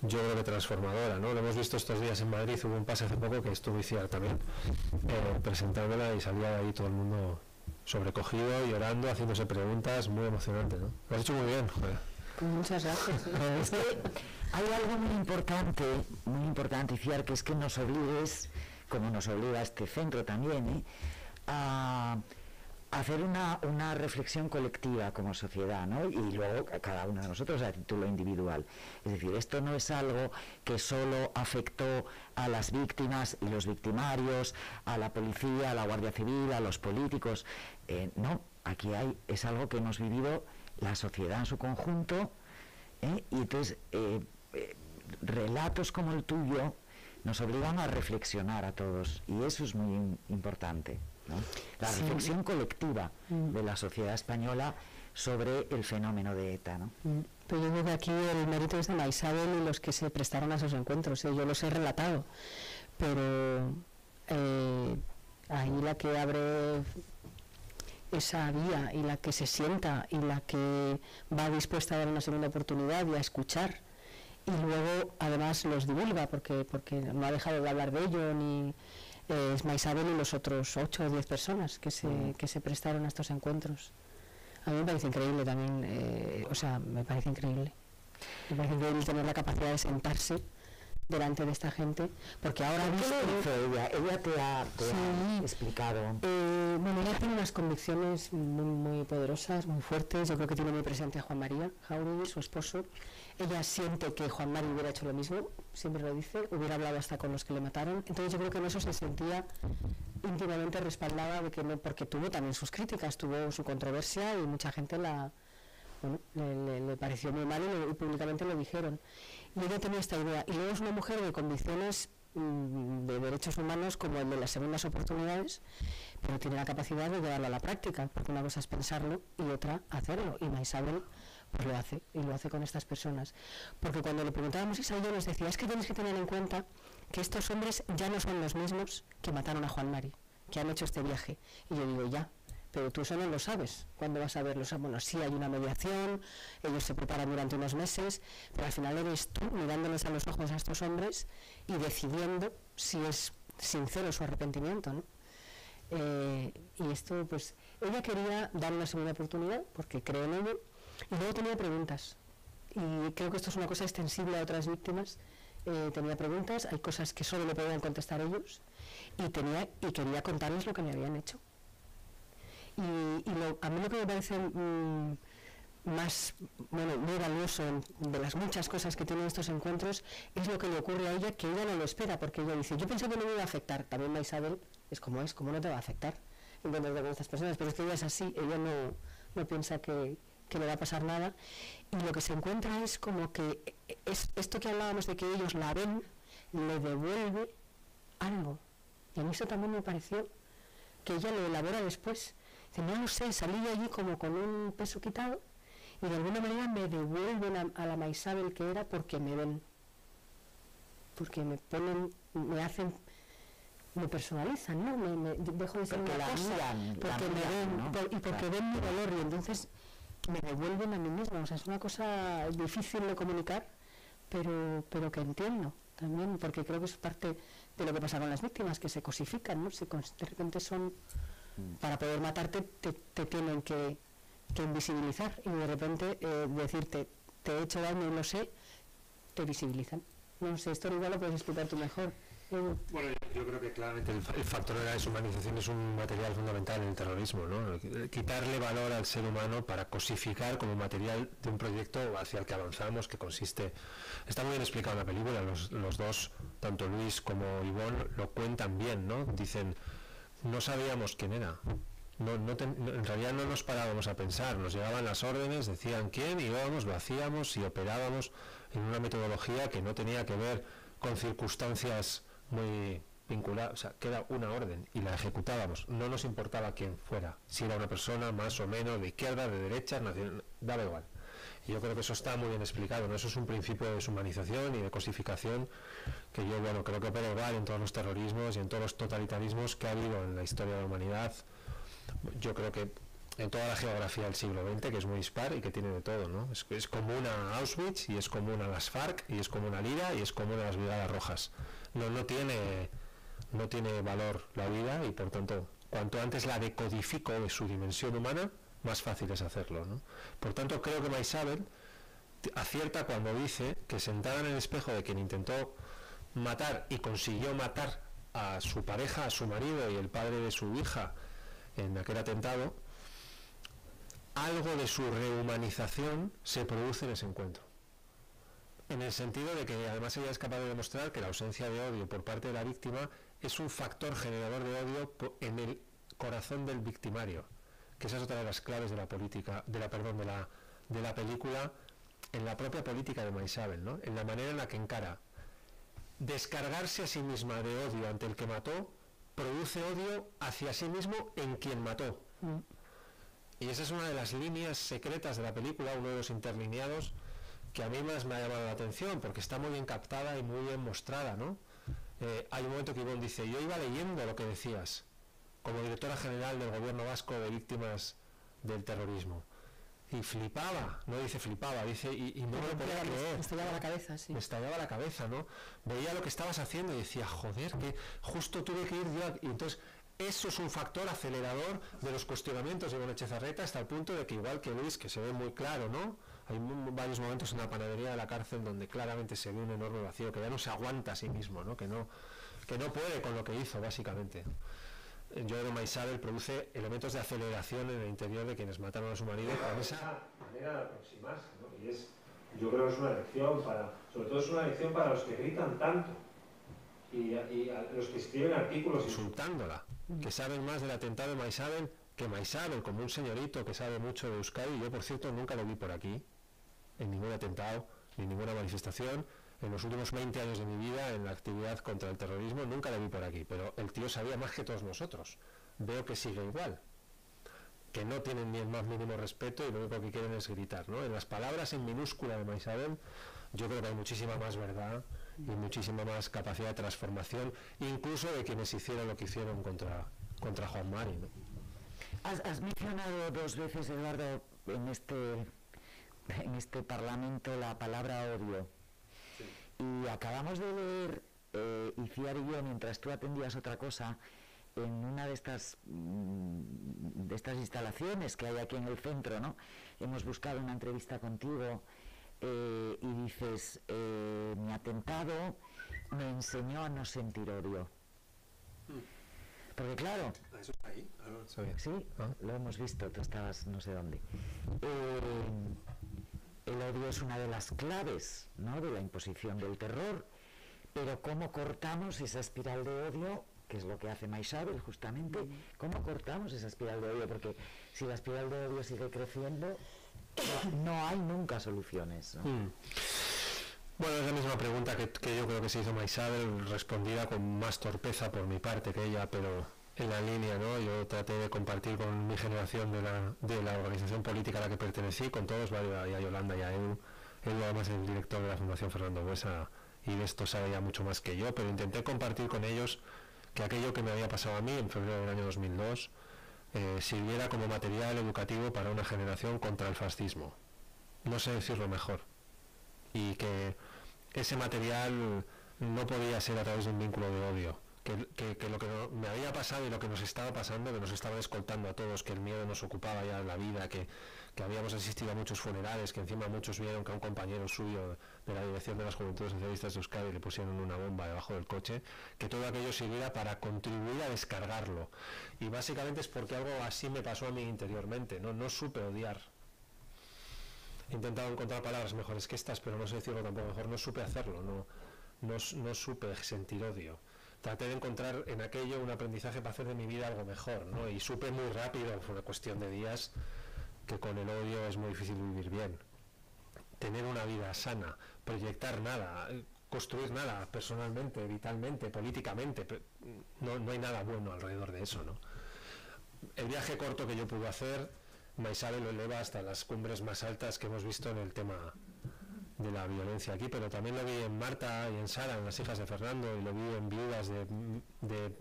yo creo que transformadora, ¿no? Lo hemos visto estos días en Madrid, hubo un pase hace poco que estuvo Iciar también presentándola, y salía de ahí todo el mundo sobrecogido, llorando, haciéndose preguntas, muy emocionante, ¿no? Lo has hecho muy bien, joder. Muchas gracias. Es que hay algo muy importante, Iciar, que es que nos obligues, como nos obliga este centro también, a hacer una reflexión colectiva como sociedad, ¿no? Y luego cada uno de nosotros a título individual. Es decir, esto no es algo que solo afectó a las víctimas y los victimarios, a la policía, a la Guardia Civil, a los políticos. No, aquí es algo que hemos vivido la sociedad en su conjunto, y entonces relatos como el tuyo nos obligan a reflexionar a todos, y eso es muy importante, ¿no? La reflexión colectiva de la sociedad española sobre el fenómeno de ETA, ¿no? Pero yo creo que aquí el mérito es de Maisabel y los que se prestaron a esos encuentros, yo los he relatado, pero ahí la que abre esa vía y la que se sienta y la que va dispuesta a dar una segunda oportunidad y a escuchar, y luego además los divulga porque no ha dejado de hablar de ello, ni es Maisabel y los otros 8 o 10 personas que se prestaron a estos encuentros. A mí me parece increíble también, me parece increíble tener la capacidad de sentarse delante de esta gente, porque ahora ¿qué le dice ella? Ella te ha explicado. Ella tiene unas convicciones muy, muy poderosas, muy fuertes. Yo creo que tiene muy presente a Juan María Jáuregui, su esposo. Ella siente que Juan María hubiera hecho lo mismo, siempre lo dice, hubiera hablado hasta con los que le mataron. Entonces yo creo que en eso se sentía íntimamente respaldada de que no, porque tuvo también sus críticas, tuvo su controversia, y mucha gente le pareció muy mal y públicamente lo dijeron. Y ella tenía esta idea, y luego es una mujer de convicciones de derechos humanos como el de las segundas oportunidades, pero tiene la capacidad de llevarlo a la práctica, porque una cosa es pensarlo y otra hacerlo, y Maisabel pues lo hace, y lo hace con estas personas. Porque cuando le preguntábamos a Isabel nos decía, es que tienes que tener en cuenta que estos hombres ya no son los mismos que mataron a Juan Mari, que han hecho este viaje. Y yo digo, ya, pero tú eso no lo sabes cuando vas a verlos. Bueno, sí hay una mediación, ellos se preparan durante unos meses, pero al final eres tú mirándoles a los ojos a estos hombres y decidiendo si es sincero su arrepentimiento, ¿no? Y esto, pues, ella quería dar una segunda oportunidad porque cree en ello, y luego tenía preguntas, y creo que esto es una cosa extensible a otras víctimas. Tenía preguntas, hay cosas que solo le podían contestar ellos, y quería contarles lo que me habían hecho. A mí lo que me parece más, muy valioso de las muchas cosas que tienen estos encuentros es lo que le ocurre a ella, que ella no lo espera, porque ella dice, yo pensé que no me iba a afectar. También Maisabel es, como no te va a afectar encontrarte con estas personas, pero es que ella es así, ella no piensa que le va a pasar nada, y lo que se encuentra es como que esto que hablábamos de que ellos la ven, le devuelve algo, y a mí eso también me pareció que ella lo elabora después. Dice, no lo sé, salí de allí como con un peso quitado, y de alguna manera me devuelven a la Maisabel que era, porque me ven, porque me ponen, me personalizan, ¿no? Me dejo de ser porque una cosa, porque me ven, ¿no? Y porque ven mi valor, y entonces me devuelven a mí misma. O sea, es una cosa difícil de comunicar, pero que entiendo también, porque creo que es parte de lo que pasa con las víctimas, que se cosifican, ¿no? De repente son, para poder matarte te tienen que invisibilizar, y de repente decirte, te he hecho daño y lo sé, te visibilizan. No sé, esto igual lo puedes explicar tú mejor. Bueno, yo creo que claramente el factor de la deshumanización es un material fundamental en el terrorismo, ¿no? Quitarle valor al ser humano para cosificar como material de un proyecto hacia el que avanzamos, que consiste... Está muy bien explicado en la película, los dos, tanto Luis como Ivonne, lo cuentan bien, ¿no? Dicen, no sabíamos quién era. En realidad no nos parábamos a pensar, nos llegaban las órdenes, decían quién, y íbamos, lo hacíamos y operábamos en una metodología que no tenía que ver con circunstancias muy vinculadas, o sea, que era una orden y la ejecutábamos, no nos importaba quién fuera, si era una persona más o menos de izquierda, de derecha, daba igual. Y yo creo que eso está muy bien explicado, ¿no? Eso es un principio de deshumanización y de cosificación que yo, creo que puede igual en todos los terrorismos y en todos los totalitarismos que ha habido en la historia de la humanidad. Yo creo que en toda la geografía del siglo XX, que es muy dispar y que tiene de todo, ¿no? Es común a Auschwitz, y es común a las FARC, y es común a Lira, y es común a las Brigadas Rojas. No tiene valor la vida, y por tanto, cuanto antes la decodifico de su dimensión humana, más fácil es hacerlo, ¿no? Por tanto, creo que Maisabel acierta cuando dice que sentada en el espejo de quien intentó matar y consiguió matar a su pareja, a su marido y el padre de su hija en aquel atentado, algo de su rehumanización se produce en ese encuentro. En el sentido de que además ella es capaz de demostrar que la ausencia de odio por parte de la víctima es un factor generador de odio en el corazón del victimario, que esa es otra de las claves de la política, de la película, en la propia política de Maisabel, ¿no? En la manera en la que encara descargarse a sí misma de odio ante el que mató, produce odio hacia sí mismo en quien mató. Y esa es una de las líneas secretas de la película, uno de los interlineados que a mí más me ha llamado la atención, porque está muy bien captada y muy bien mostrada, ¿no? Hay un momento que Ivonne dice, yo iba leyendo lo que decías, como directora general del gobierno vasco de víctimas del terrorismo, y flipaba, no dice flipaba, dice, y no me lo podía creer. Me estallaba la cabeza, sí. Me estallaba la cabeza, ¿no? Veía lo que estabas haciendo y decía, joder, que justo tuve que ir yo, y entonces... Eso es un factor acelerador de los cuestionamientos de Ivonne Etxezarreta, hasta el punto de que, igual que Luis, que se ve muy claro, ¿no? Hay varios momentos en la panadería de la cárcel donde claramente se ve un enorme vacío, que ya no se aguanta a sí mismo, ¿no? Que no puede con lo que hizo, básicamente. Yo creo que Maisabel produce elementos de aceleración en el interior de quienes mataron a su marido con esa manera de aproximarse, ¿no? Y yo creo que es una lección sobre todo es una lección para los que gritan tanto. Y a los que escriben artículos insultándola, que saben más del atentado de Maisabel que Maisabel, como un señorito que sabe mucho de Euskadi. Yo, por cierto, nunca lo vi por aquí, en ningún atentado, ni ninguna manifestación. en los últimos 20 años de mi vida, en la actividad contra el terrorismo, nunca le vi por aquí, pero el tío sabía más que todos nosotros. Veo que sigue igual, que no tienen ni el más mínimo respeto y lo único que quieren es gritar, ¿no? En las palabras en minúscula de Maisabel, yo creo que hay muchísima más verdad y muchísima más capacidad de transformación, incluso de quienes hicieron lo que hicieron contra Juan Mari, ¿no? Has mencionado 2 veces, Eduardo, en este Parlamento la palabra odio. Sí. Y acabamos de ver, Iciar y yo, mientras tú atendías otra cosa, en una de estas instalaciones que hay aquí en el centro, ¿no? Hemos buscado una entrevista contigo y dices, mi atentado me enseñó a no sentir odio. Porque claro, ¿eso está ahí? Sí, lo hemos visto, tú estabas no sé dónde. El odio es una de las claves, ¿no?, de la imposición del terror, pero ¿cómo cortamos esa espiral de odio? Que es lo que hace Maisabel justamente. ¿Cómo cortamos esa espiral de odio? Porque si la espiral de odio sigue creciendo, no hay nunca soluciones, ¿no? Bueno, es la misma pregunta que yo creo que se hizo Maisabel, respondida con más torpeza por mi parte que ella, pero en la línea, ¿no? Yo traté de compartir con mi generación de la organización política a la que pertenecí, con todos, y a Yolanda y a Edu. Edu además es el director de la Fundación Fernando Buesa y de esto sabe ya mucho más que yo, pero intenté compartir con ellos que aquello que me había pasado a mí en febrero del año 2002 sirviera como material educativo para una generación contra el fascismo. No sé decirlo mejor. Y que ese material no podía ser a través de un vínculo de odio. Que lo que me había pasado y lo que nos estaba pasando, que nos estaba escoltando a todos, que el miedo nos ocupaba ya la vida, que habíamos asistido a muchos funerales, que encima muchos vieron que a un compañero suyo de la Dirección de las Juventudes Socialistas de Euskadi le pusieron una bomba debajo del coche, que todo aquello sirviera para contribuir a descargarlo. Y básicamente es porque algo así me pasó a mí interiormente, no supe odiar. He intentado encontrar palabras mejores que estas, pero no sé decirlo tampoco mejor, no supe hacerlo, no supe sentir odio. Traté de encontrar en aquello un aprendizaje para hacer de mi vida algo mejor, ¿no? Y supe muy rápido, fue una cuestión de días, que con el odio es muy difícil vivir bien. Tener una vida sana, proyectar nada, construir nada personalmente, vitalmente, políticamente, no hay nada bueno alrededor de eso, ¿no? El viaje corto que yo pude hacer, Maisabel lo eleva hasta las cumbres más altas que hemos visto en el tema de la violencia aquí, pero también lo vi en Marta y en Sara, en las hijas de Fernando, y lo vi en viudas de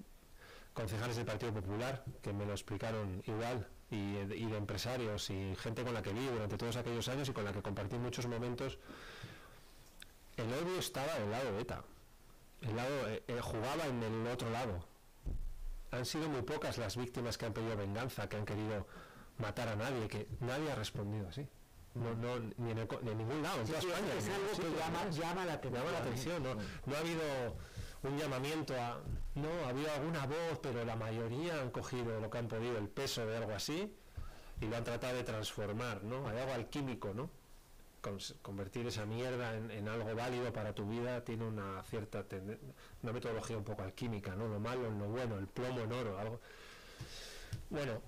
concejales del Partido Popular, que me lo explicaron igual, y de empresarios y gente con la que vi durante todos aquellos años y con la que compartí muchos momentos. El odio estaba del lado de ETA, jugaba en el otro lado. Han sido muy pocas las víctimas que han pedido venganza, que han querido matar a nadie, que nadie ha respondido así. Ni en ningún lado, en toda España. Es algo que llama la atención. No ha habido un llamamiento no, ha habido alguna voz, pero la mayoría han cogido lo que han podido, el peso de algo así, y lo han tratado de transformar, ¿no? Hay algo alquímico, ¿no? Convertir esa mierda en algo válido para tu vida tiene una cierta una metodología un poco alquímica, ¿no? Lo malo en lo bueno, el plomo en oro, algo. Bueno,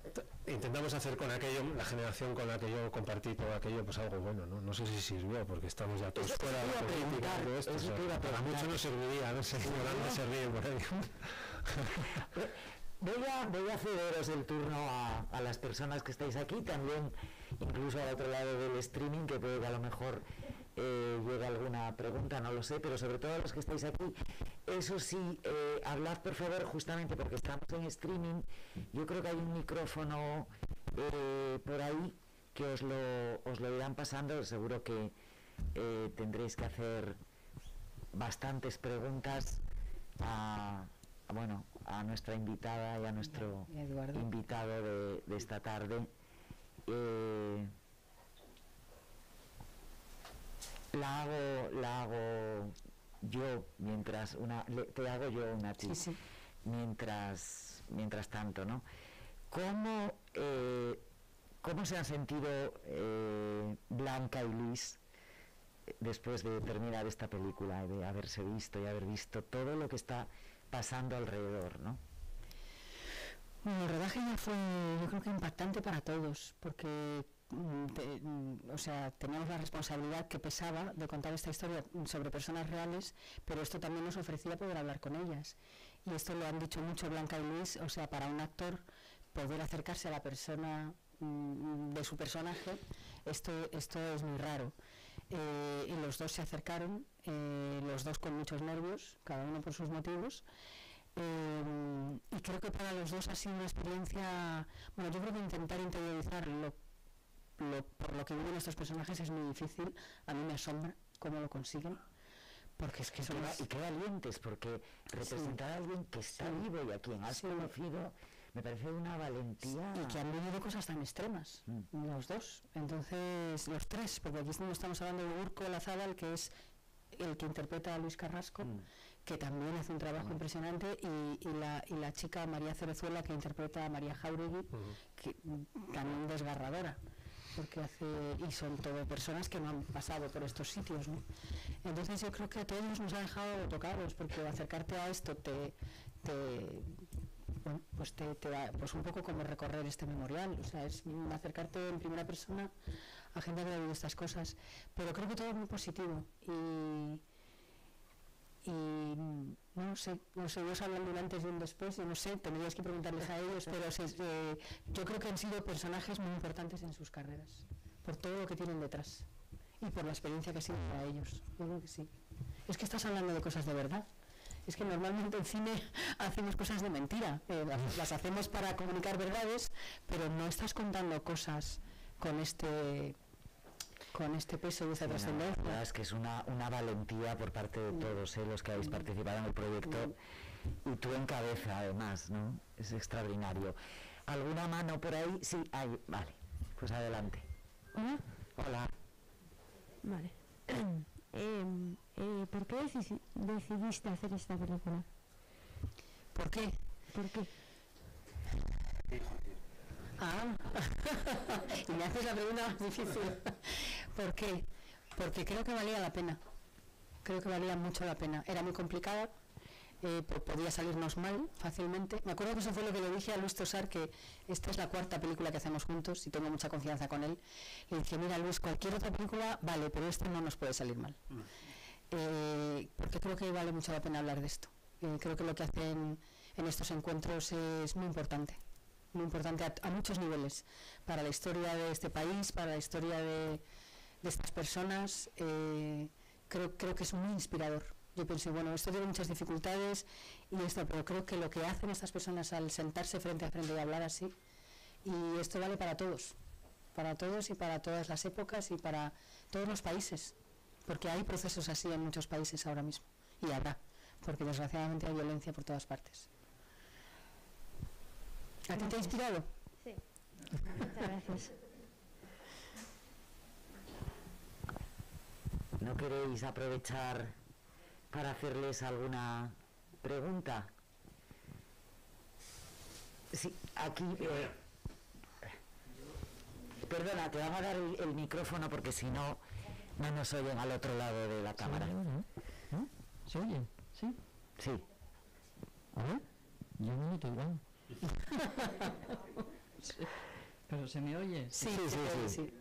intentamos hacer con aquello, la generación con la que yo compartí todo aquello, pues algo bueno, ¿no? No sé si sirvió, porque estamos ya todos fuera de la política de esto. Para muchos no serviría, no sé, Yolanda se ríe por ahí. Voy a cederos el turno a las personas que estáis aquí, también incluso al otro lado del streaming, que puede que a lo mejor llegue alguna pregunta, no lo sé, pero sobre todo a los que estáis aquí. Eso sí, hablad por favor, justamente porque estamos en streaming. Yo creo que hay un micrófono por ahí que os lo irán pasando. Seguro que tendréis que hacer bastantes preguntas a nuestra invitada y a nuestro invitado de esta tarde. La hago yo mientras te hago yo una ti. Sí. Mientras tanto, ¿no? ¿Cómo se han sentido Blanca y Luis después de terminar esta película, de haberse visto y haber visto todo lo que está pasando alrededor, ¿no? Bueno, el rodaje ya fue, yo creo que impactante para todos, porque o sea, teníamos la responsabilidad que pesaba de contar esta historia sobre personas reales, pero esto también nos ofrecía poder hablar con ellas. Y esto lo han dicho mucho Blanca y Luis, o sea, para un actor poder acercarse a la persona de su personaje, esto es muy raro. Y los dos se acercaron, los dos con muchos nervios, cada uno por sus motivos. Y creo que para los dos ha sido una experiencia, bueno, yo creo que intentar interiorizar por lo que viven estos personajes es muy difícil. A mí me asombra cómo lo consiguen, porque es que son y qué valientes, porque representar a alguien que está vivo y a quien has conocido me parece una valentía, y que han vivido cosas tan extremas, los dos, entonces los tres, porque aquí no estamos hablando de Urko Olazábal, que es el que interpreta a Luis Carrasco, que también hace un trabajo impresionante, y la chica María Cerezuela, que interpreta a María Jauregui, que también desgarradora, porque y son todo personas que no han pasado por estos sitios, ¿no? Entonces yo creo que a todos nos ha dejado tocados, porque acercarte a esto bueno, pues te da pues un poco como recorrer este memorial, o sea, es acercarte en primera persona a gente que ha vivido estas cosas, pero creo que todo es muy positivo y no sé, ellos hablan de un antes y un después, yo no sé, tendríais que preguntarles a ellos, pero yo creo que han sido personajes muy importantes en sus carreras, por todo lo que tienen detrás y por la experiencia que ha sido para ellos. Yo creo que sí. Es que estás hablando de cosas de verdad. Es que normalmente en cine hacemos cosas de mentira, las hacemos para comunicar verdades, pero no estás contando cosas con este peso y esa trascendencia. La verdad es que es una valentía por parte de todos los que habéis participado en el proyecto, y tú en cabeza además, ¿no? Es extraordinario. ¿Alguna mano por ahí? Sí, hay, vale, pues adelante. Hola. Vale. ¿Por qué decidiste hacer esta película? ¿Por qué? ¿Por qué? Y me haces la pregunta más difícil. ¿Por qué? Porque creo que valía la pena. Creo que valía mucho la pena. Era muy complicada, podía salirnos mal fácilmente. Me acuerdo que eso fue lo que le dije a Luis Tosar, que esta es la 4ª película que hacemos juntos y tengo mucha confianza con él. Le dije, mira Luis, cualquier otra película vale, pero esta no nos puede salir mal. Porque creo que vale mucho la pena hablar de esto. Creo que lo que hacen en estos encuentros es muy importante a muchos niveles, para la historia de este país, para la historia de estas personas. Creo que es muy inspirador. Yo pensé, bueno, esto tiene muchas dificultades pero creo que lo que hacen estas personas al sentarse frente a frente y hablar así, y esto vale para todos y para todas las épocas y para todos los países, porque hay procesos así en muchos países ahora mismo, y habrá, porque desgraciadamente hay violencia por todas partes. ¿A ti te ha inspirado? Sí. Muchas gracias. ¿No queréis aprovechar para hacerles alguna pregunta? Sí, aquí... perdona, te vamos a dar el micrófono porque si no, no nos oyen al otro lado de la cámara. ¿No? ¿Se oyen? ¿Sí? Sí. A ver, yo no noto igual. ¿Pero se me oye? Sí.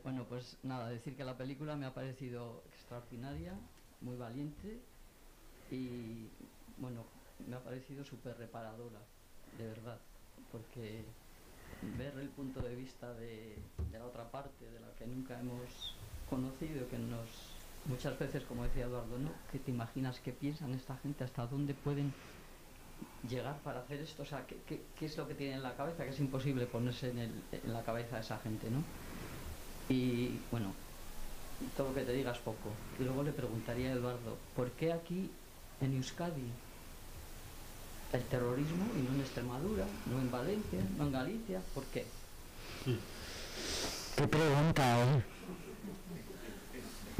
Bueno, pues nada, decir que la película me ha parecido extraordinaria, muy valiente y, bueno, me ha parecido súper reparadora, de verdad, porque ver el punto de vista de la otra parte, de la que nunca hemos conocido, que muchas veces, como decía Eduardo, ¿no? Que te imaginas qué piensan esta gente, hasta dónde pueden llegar para hacer esto, o sea, ¿qué es lo que tienen en la cabeza? Que es imposible ponerse en la cabeza de esa gente, ¿no? Y bueno, todo lo que te diga es poco. Y luego le preguntaría a Eduardo, ¿por qué aquí en Euskadi el terrorismo y no en Extremadura, no en Valencia, no en Galicia? ¿Por qué? ¿Qué pregunta,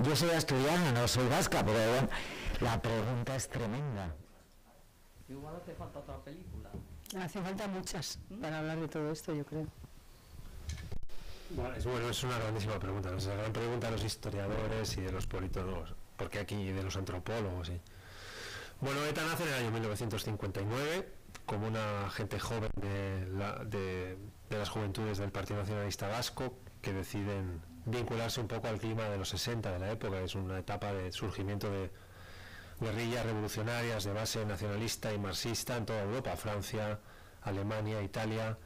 Yo soy asturiana, no soy vasca, pero bueno, la pregunta es tremenda. Igual hace falta otra película. Hace falta muchas para hablar de todo esto, yo creo. Bueno, es una grandísima pregunta. Es la gran pregunta de los historiadores y de los politólogos, porque aquí de los antropólogos. ¿Sí? Bueno, ETA nace en el año 1959 como una agente joven de las juventudes del Partido Nacionalista Vasco, que deciden vincularse un poco al clima de los 60 de la época. Es una etapa de surgimiento de guerrillas revolucionarias de base nacionalista y marxista en toda Europa, Francia, Alemania, Italia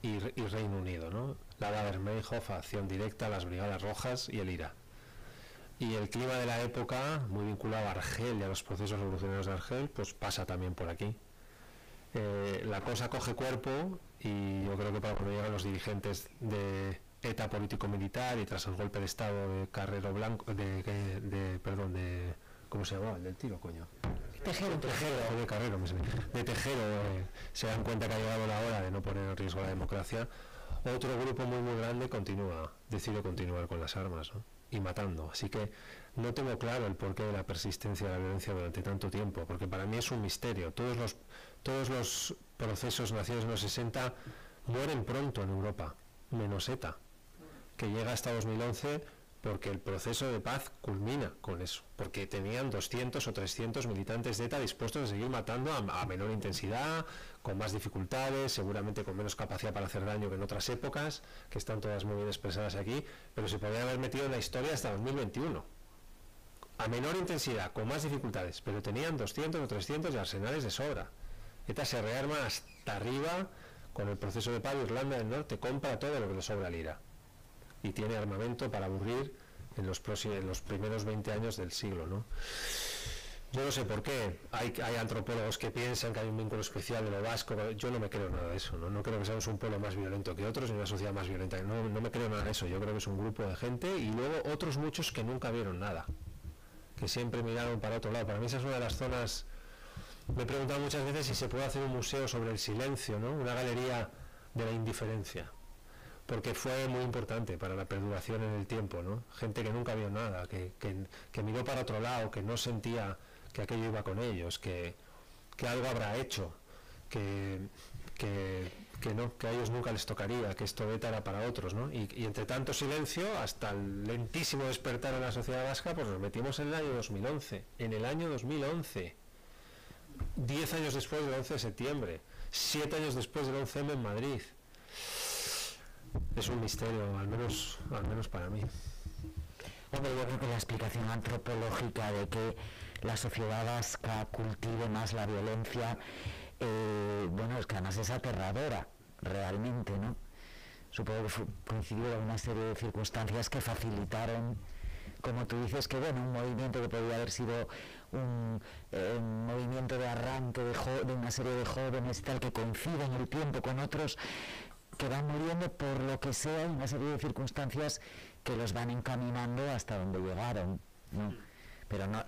y Reino Unido, ¿no? La Baader-Meinhof, Acción Directa, las Brigadas Rojas y el IRA. Y el clima de la época, muy vinculado a Argel y a los procesos revolucionarios de Argel, pues pasa también por aquí. La cosa coge cuerpo y yo creo que para cuando llegan los dirigentes de ETA político-militar y tras el golpe de Estado de Carrero Blanco, ¿cómo se llamaba? El del tiro, coño. Tejero. De Carrero, de Tejero, se dan cuenta que ha llegado la hora de no poner en riesgo la democracia. Otro grupo muy grande decide continuar con las armas, ¿no? Y matando. Así que no tengo claro el porqué de la persistencia de la violencia durante tanto tiempo, porque para mí es un misterio. Todos los procesos nacidos en los 60 mueren pronto en Europa, menos ETA, que llega hasta 2011 porque el proceso de paz culmina con eso, porque tenían 200 o 300 militantes de ETA dispuestos a seguir matando a menor intensidad, con más dificultades, seguramente con menos capacidad para hacer daño que en otras épocas, que están todas muy bien expresadas aquí, pero se podría haber metido en la historia hasta 2021. A menor intensidad, con más dificultades, pero tenían 200 o 300 de arsenales de sobra. ETA se rearma hasta arriba con el proceso de paz. Irlanda del Norte compra todo lo que le sobra al IRA y tiene armamento para aburrir en los primeros 20 años del siglo, ¿no? Yo no sé por qué. Hay antropólogos que piensan que hay un vínculo especial de lo vasco. Yo no me creo nada de eso, ¿no? No creo que seamos un pueblo más violento que otros ni una sociedad más violenta. No me creo nada de eso. Yo creo que es un grupo de gente y luego otros muchos que nunca vieron nada, que siempre miraron para otro lado. Para mí esa es una de las zonas. Me he preguntado muchas veces si se puede hacer un museo sobre el silencio, ¿no? Una galería de la indiferencia, porque fue muy importante para la perduración en el tiempo, ¿no? Gente que nunca vio nada, que miró para otro lado, que no sentía que aquello iba con ellos, que algo habrá hecho, que a ellos nunca les tocaría, que esto ETA era para otros, ¿no? Y entre tanto silencio, hasta el lentísimo despertar en la sociedad vasca, pues nos metimos en el año 2011, 10 años después del 11 de septiembre, 7 años después del 11M en Madrid. Es un misterio, al menos para mí. Hombre, yo creo que la explicación antropológica de que la sociedad vasca cultive más la violencia, es que además es aterradora, realmente, ¿no? Supongo que coincidió con una serie de circunstancias que facilitaron, como tú dices, que un movimiento que podía haber sido un movimiento de arranque de una serie de jóvenes tal, que coincide en el tiempo con otros que van muriendo por lo que sea, una serie de circunstancias que los van encaminando hasta donde llegaron, ¿no? Pero no,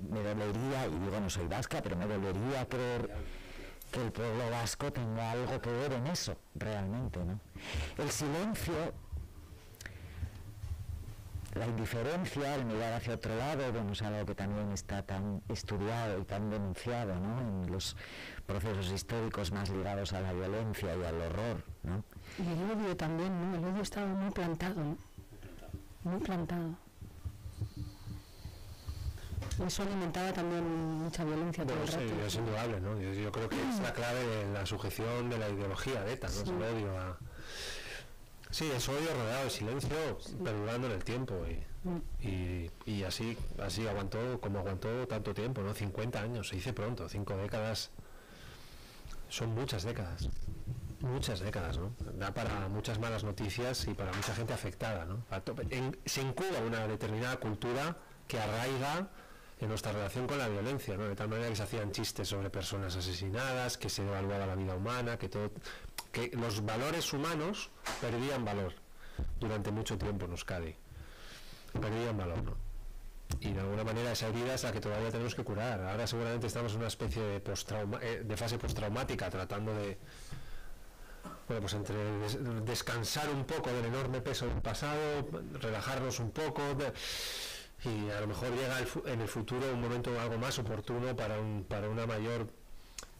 me dolería, y digo, no soy vasca, pero me dolería creer que el pueblo vasco tenga algo que ver en eso, realmente, ¿no? El silencio, la indiferencia, el mirar hacia otro lado, es algo que también está tan estudiado y tan denunciado, ¿no? En los procesos históricos más ligados a la violencia y al horror, ¿no? Y el odio también, ¿no? El odio estaba muy plantado, ¿no? Muy plantado. Eso alimentaba también mucha violencia todo el rato. Sí, es indudable, ¿no? Yo creo que es la clave de la sujeción de la ideología de ETA, ¿no? Sí. Es el odio a... Sí, es odio rodeado de silencio, perdurando en el tiempo y así aguantó tanto tiempo, ¿no? 50 años, se dice pronto, 5 décadas, son muchas décadas, ¿no? Da para muchas malas noticias y para mucha gente afectada, ¿no? Se incuba una determinada cultura que arraiga en nuestra relación con la violencia, ¿no? De tal manera que se hacían chistes sobre personas asesinadas, que se evaluaba la vida humana, que los valores humanos perdían valor durante mucho tiempo en Euskadi. Perdían valor, ¿no? Y de alguna manera esa herida es la que todavía tenemos que curar. Ahora seguramente estamos en una especie de fase postraumática, tratando de, pues entre descansar un poco del enorme peso del pasado, relajarnos un poco, y a lo mejor llega en el futuro un momento algo más oportuno para una mayor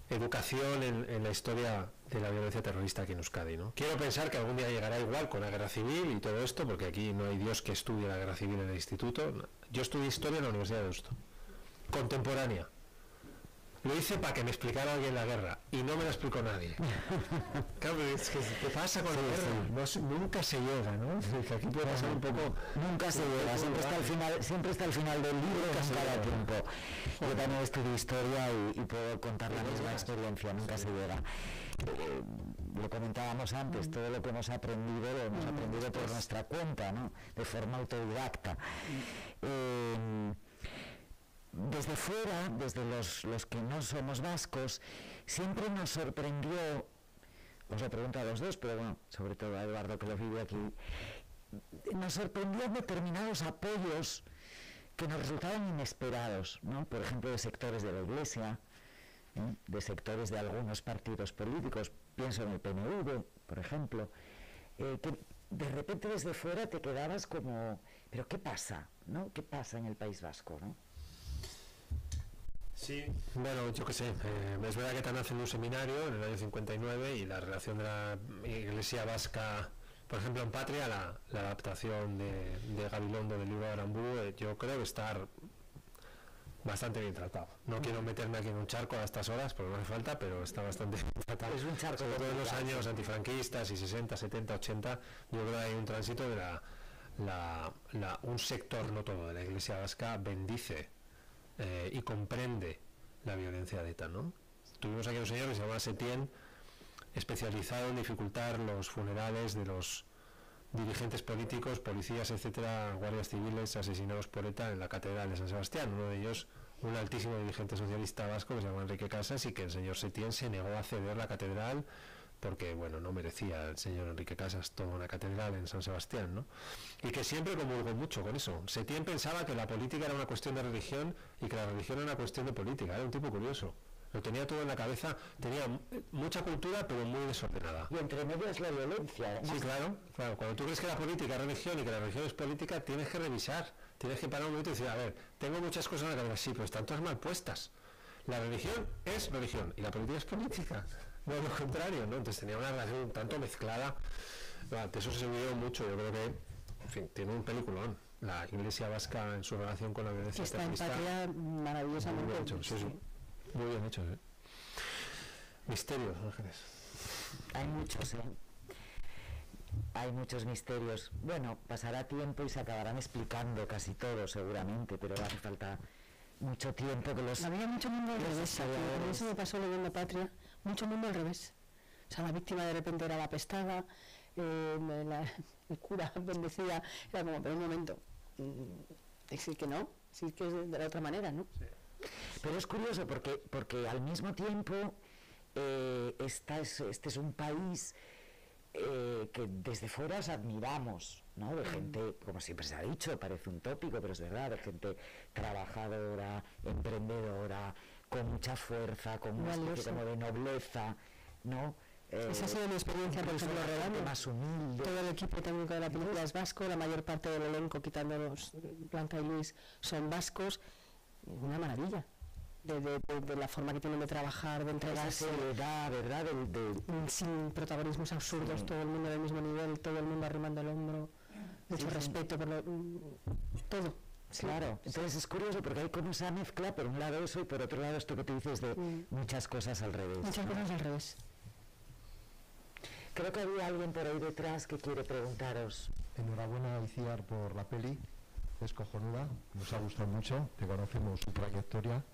educación en la historia de la violencia terrorista aquí en Euskadi, ¿no? Quiero pensar que algún día llegará igual con la guerra civil y todo esto, porque aquí no hay Dios que estudie la guerra civil en el instituto. Yo estudié historia en la Universidad de Deusto, contemporánea, Lo hice para que me explicara alguien la guerra y no me la explicó nadie. Claro, es que ¿qué pasa con la guerra? Nunca se llega, ¿no? Que aquí puede pasar un poco... Nunca se llega, siempre está al final del libro, nunca da tiempo. Yo también estudio historia y puedo contar la misma experiencia, nunca se llega. Lo comentábamos antes, todo lo que hemos aprendido lo hemos aprendido por nuestra cuenta, ¿no? De forma autodidacta. Desde fuera, desde los que no somos vascos, siempre nos sorprendió, os lo pregunto a los dos, pero bueno, sobre todo a Eduardo que lo vive aquí, nos sorprendían determinados apoyos que nos resultaban inesperados, ¿no? Por ejemplo, de sectores de la Iglesia, de sectores de algunos partidos políticos, pienso en el PNV, por ejemplo, que de repente desde fuera te quedabas como, ¿pero qué pasa? ¿No? ¿Qué pasa en el País Vasco? ¿No? Sí, bueno, yo qué sé, es verdad que están haciendo un seminario en el año 59 y la relación de la Iglesia vasca, por ejemplo en Patria, la adaptación de Gabilondo del libro de Aramburu, yo creo que está bastante bien tratado. No quiero meterme aquí en un charco a estas horas porque no hace falta, pero está bastante bien tratado. Es un charco sobre todo en los años antifranquistas y 60, 70, 80, yo creo que hay un tránsito de un sector, no todo, de la Iglesia vasca bendice y comprende la violencia de ETA, ¿no? Tuvimos aquí un señor que se llamaba Setién, especializado en dificultar los funerales de los dirigentes políticos, policías, etcétera, guardias civiles asesinados por ETA en la Catedral de San Sebastián. Uno de ellos, un altísimo dirigente socialista vasco que se llama Enrique Casas, y que el señor Setién se negó a ceder la catedral porque, bueno, no merecía el señor Enrique Casas toda una catedral en San Sebastián, ¿no? Y que siempre comulgó mucho con eso. Setién pensaba que la política era una cuestión de religión y que la religión era una cuestión de política. Era un tipo curioso. Lo tenía todo en la cabeza, tenía mucha cultura pero muy desordenada. Y entre medias la violencia. Sí, claro. Cuando tú crees que la política es religión y que la religión es política, tienes que revisar, tienes que parar un momento y decir, a ver, tengo muchas cosas en la cabeza, sí, pero están todas mal puestas. La religión es religión y la política es política, no es lo contrario, ¿no? Entonces tenía una relación un tanto mezclada. De eso se vio mucho, yo creo que, en fin, tiene un peliculón. La Iglesia vasca en su relación con la violencia está en Patria maravillosamente. Muy bien hecho, sí. Muy bien hecho, ¿eh? Misterios, Ángeles. Hay muchos, Hay muchos misterios. Bueno, pasará tiempo y se acabarán explicando casi todo, seguramente, pero hace falta mucho tiempo que los... Había mucho mundo al revés. A mí eso me pasó leyendo Patria. Mucho mundo al revés. O sea, la víctima de repente era la pestada, el cura bendecida, era como, pero un momento, decir que no, decir que es de la otra manera, ¿no? Sí. Pero es curioso porque al mismo tiempo este es un país que desde fuera os admiramos, ¿no? De gente, como siempre se ha dicho, parece un tópico, pero es verdad, de gente trabajadora, emprendedora, con mucha fuerza, con una especie como de nobleza, ¿no? Esa ha sido mi experiencia, por ejemplo, rodando. Más humilde. Todo el equipo técnico de la película es vasco, la mayor parte del elenco, quitándolos Blanca y Luis, son vascos. Una maravilla de la forma que tienen de trabajar, de entregarse, ¿verdad? sin protagonismos absurdos, sí. Todo el mundo del mismo nivel, todo el mundo arrimando el hombro, mucho respeto por todo. Sí. Claro, entonces es curioso porque hay como esa mezcla, por un lado eso y por otro lado esto que tú dices de muchas cosas al revés. Muchas cosas al revés. Creo que había alguien por ahí detrás que quiere preguntaros. Enhorabuena, Iciar, por la peli. Es cojonuda, nos ha gustado mucho, te conocemos su trayectoria.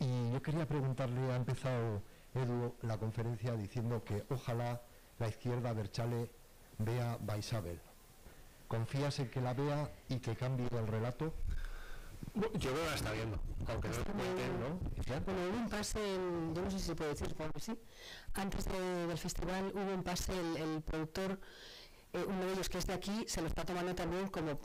Y yo quería preguntarle, ha empezado Edu la conferencia diciendo que ojalá la izquierda Berchale vea Baisabel. ¿Confías en que la vea y que cambie el relato? Yo creo que la está viendo, aunque no lo cuenten, ¿no? Bueno, hubo un pase, yo no sé si se puede decir, supongo que sí. Antes del festival hubo un pase, el productor, uno de ellos que es de aquí, se lo está tomando también como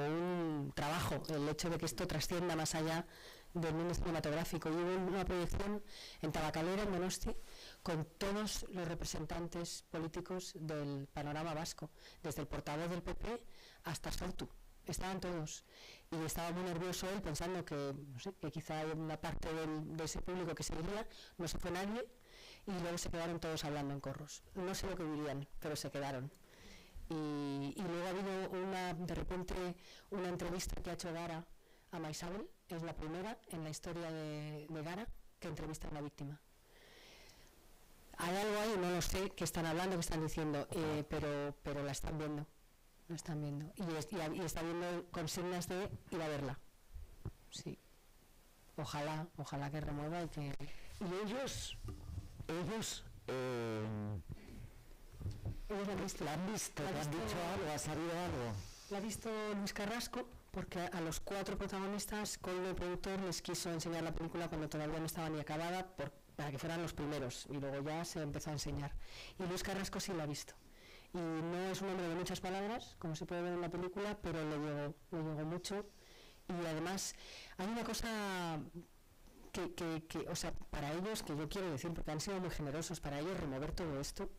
un trabajo, el hecho de que esto trascienda más allá del mundo cinematográfico. Y hubo una proyección en Tabacalera, en Donosti, con todos los representantes políticos del panorama vasco, desde el portavoz del PP hasta Sortu. Estaban todos y estaba muy nervioso él pensando que, no sé, que quizá hay una parte de ese público que se iría, no se fue nadie y luego se quedaron todos hablando en corros. No sé lo que dirían, pero se quedaron. Y luego ha habido de repente una entrevista que ha hecho Gara a Maisabel, es la primera en la historia de Gara, que entrevistan a la víctima. Hay algo ahí, no lo sé, que están hablando, que están diciendo, pero la están viendo. La están viendo. Y está viendo consignas de ir a verla. Sí. Ojalá que remueva y que... Y ellos la han visto. ¿La han visto? ¿Te han dicho algo? ¿Ha sabido algo? La ha visto Luis Carrasco, porque a los 4 protagonistas, Coldo, el productor, les quiso enseñar la película cuando todavía no estaba ni acabada, para que fueran los primeros, y luego ya se empezó a enseñar. Y Luis Carrasco sí la ha visto. Y no es un hombre de muchas palabras, como se puede ver en la película, pero le llegó mucho. Y además, hay una cosa que, o sea, para ellos, que yo quiero decir, porque han sido muy generosos, para ellos remover todo esto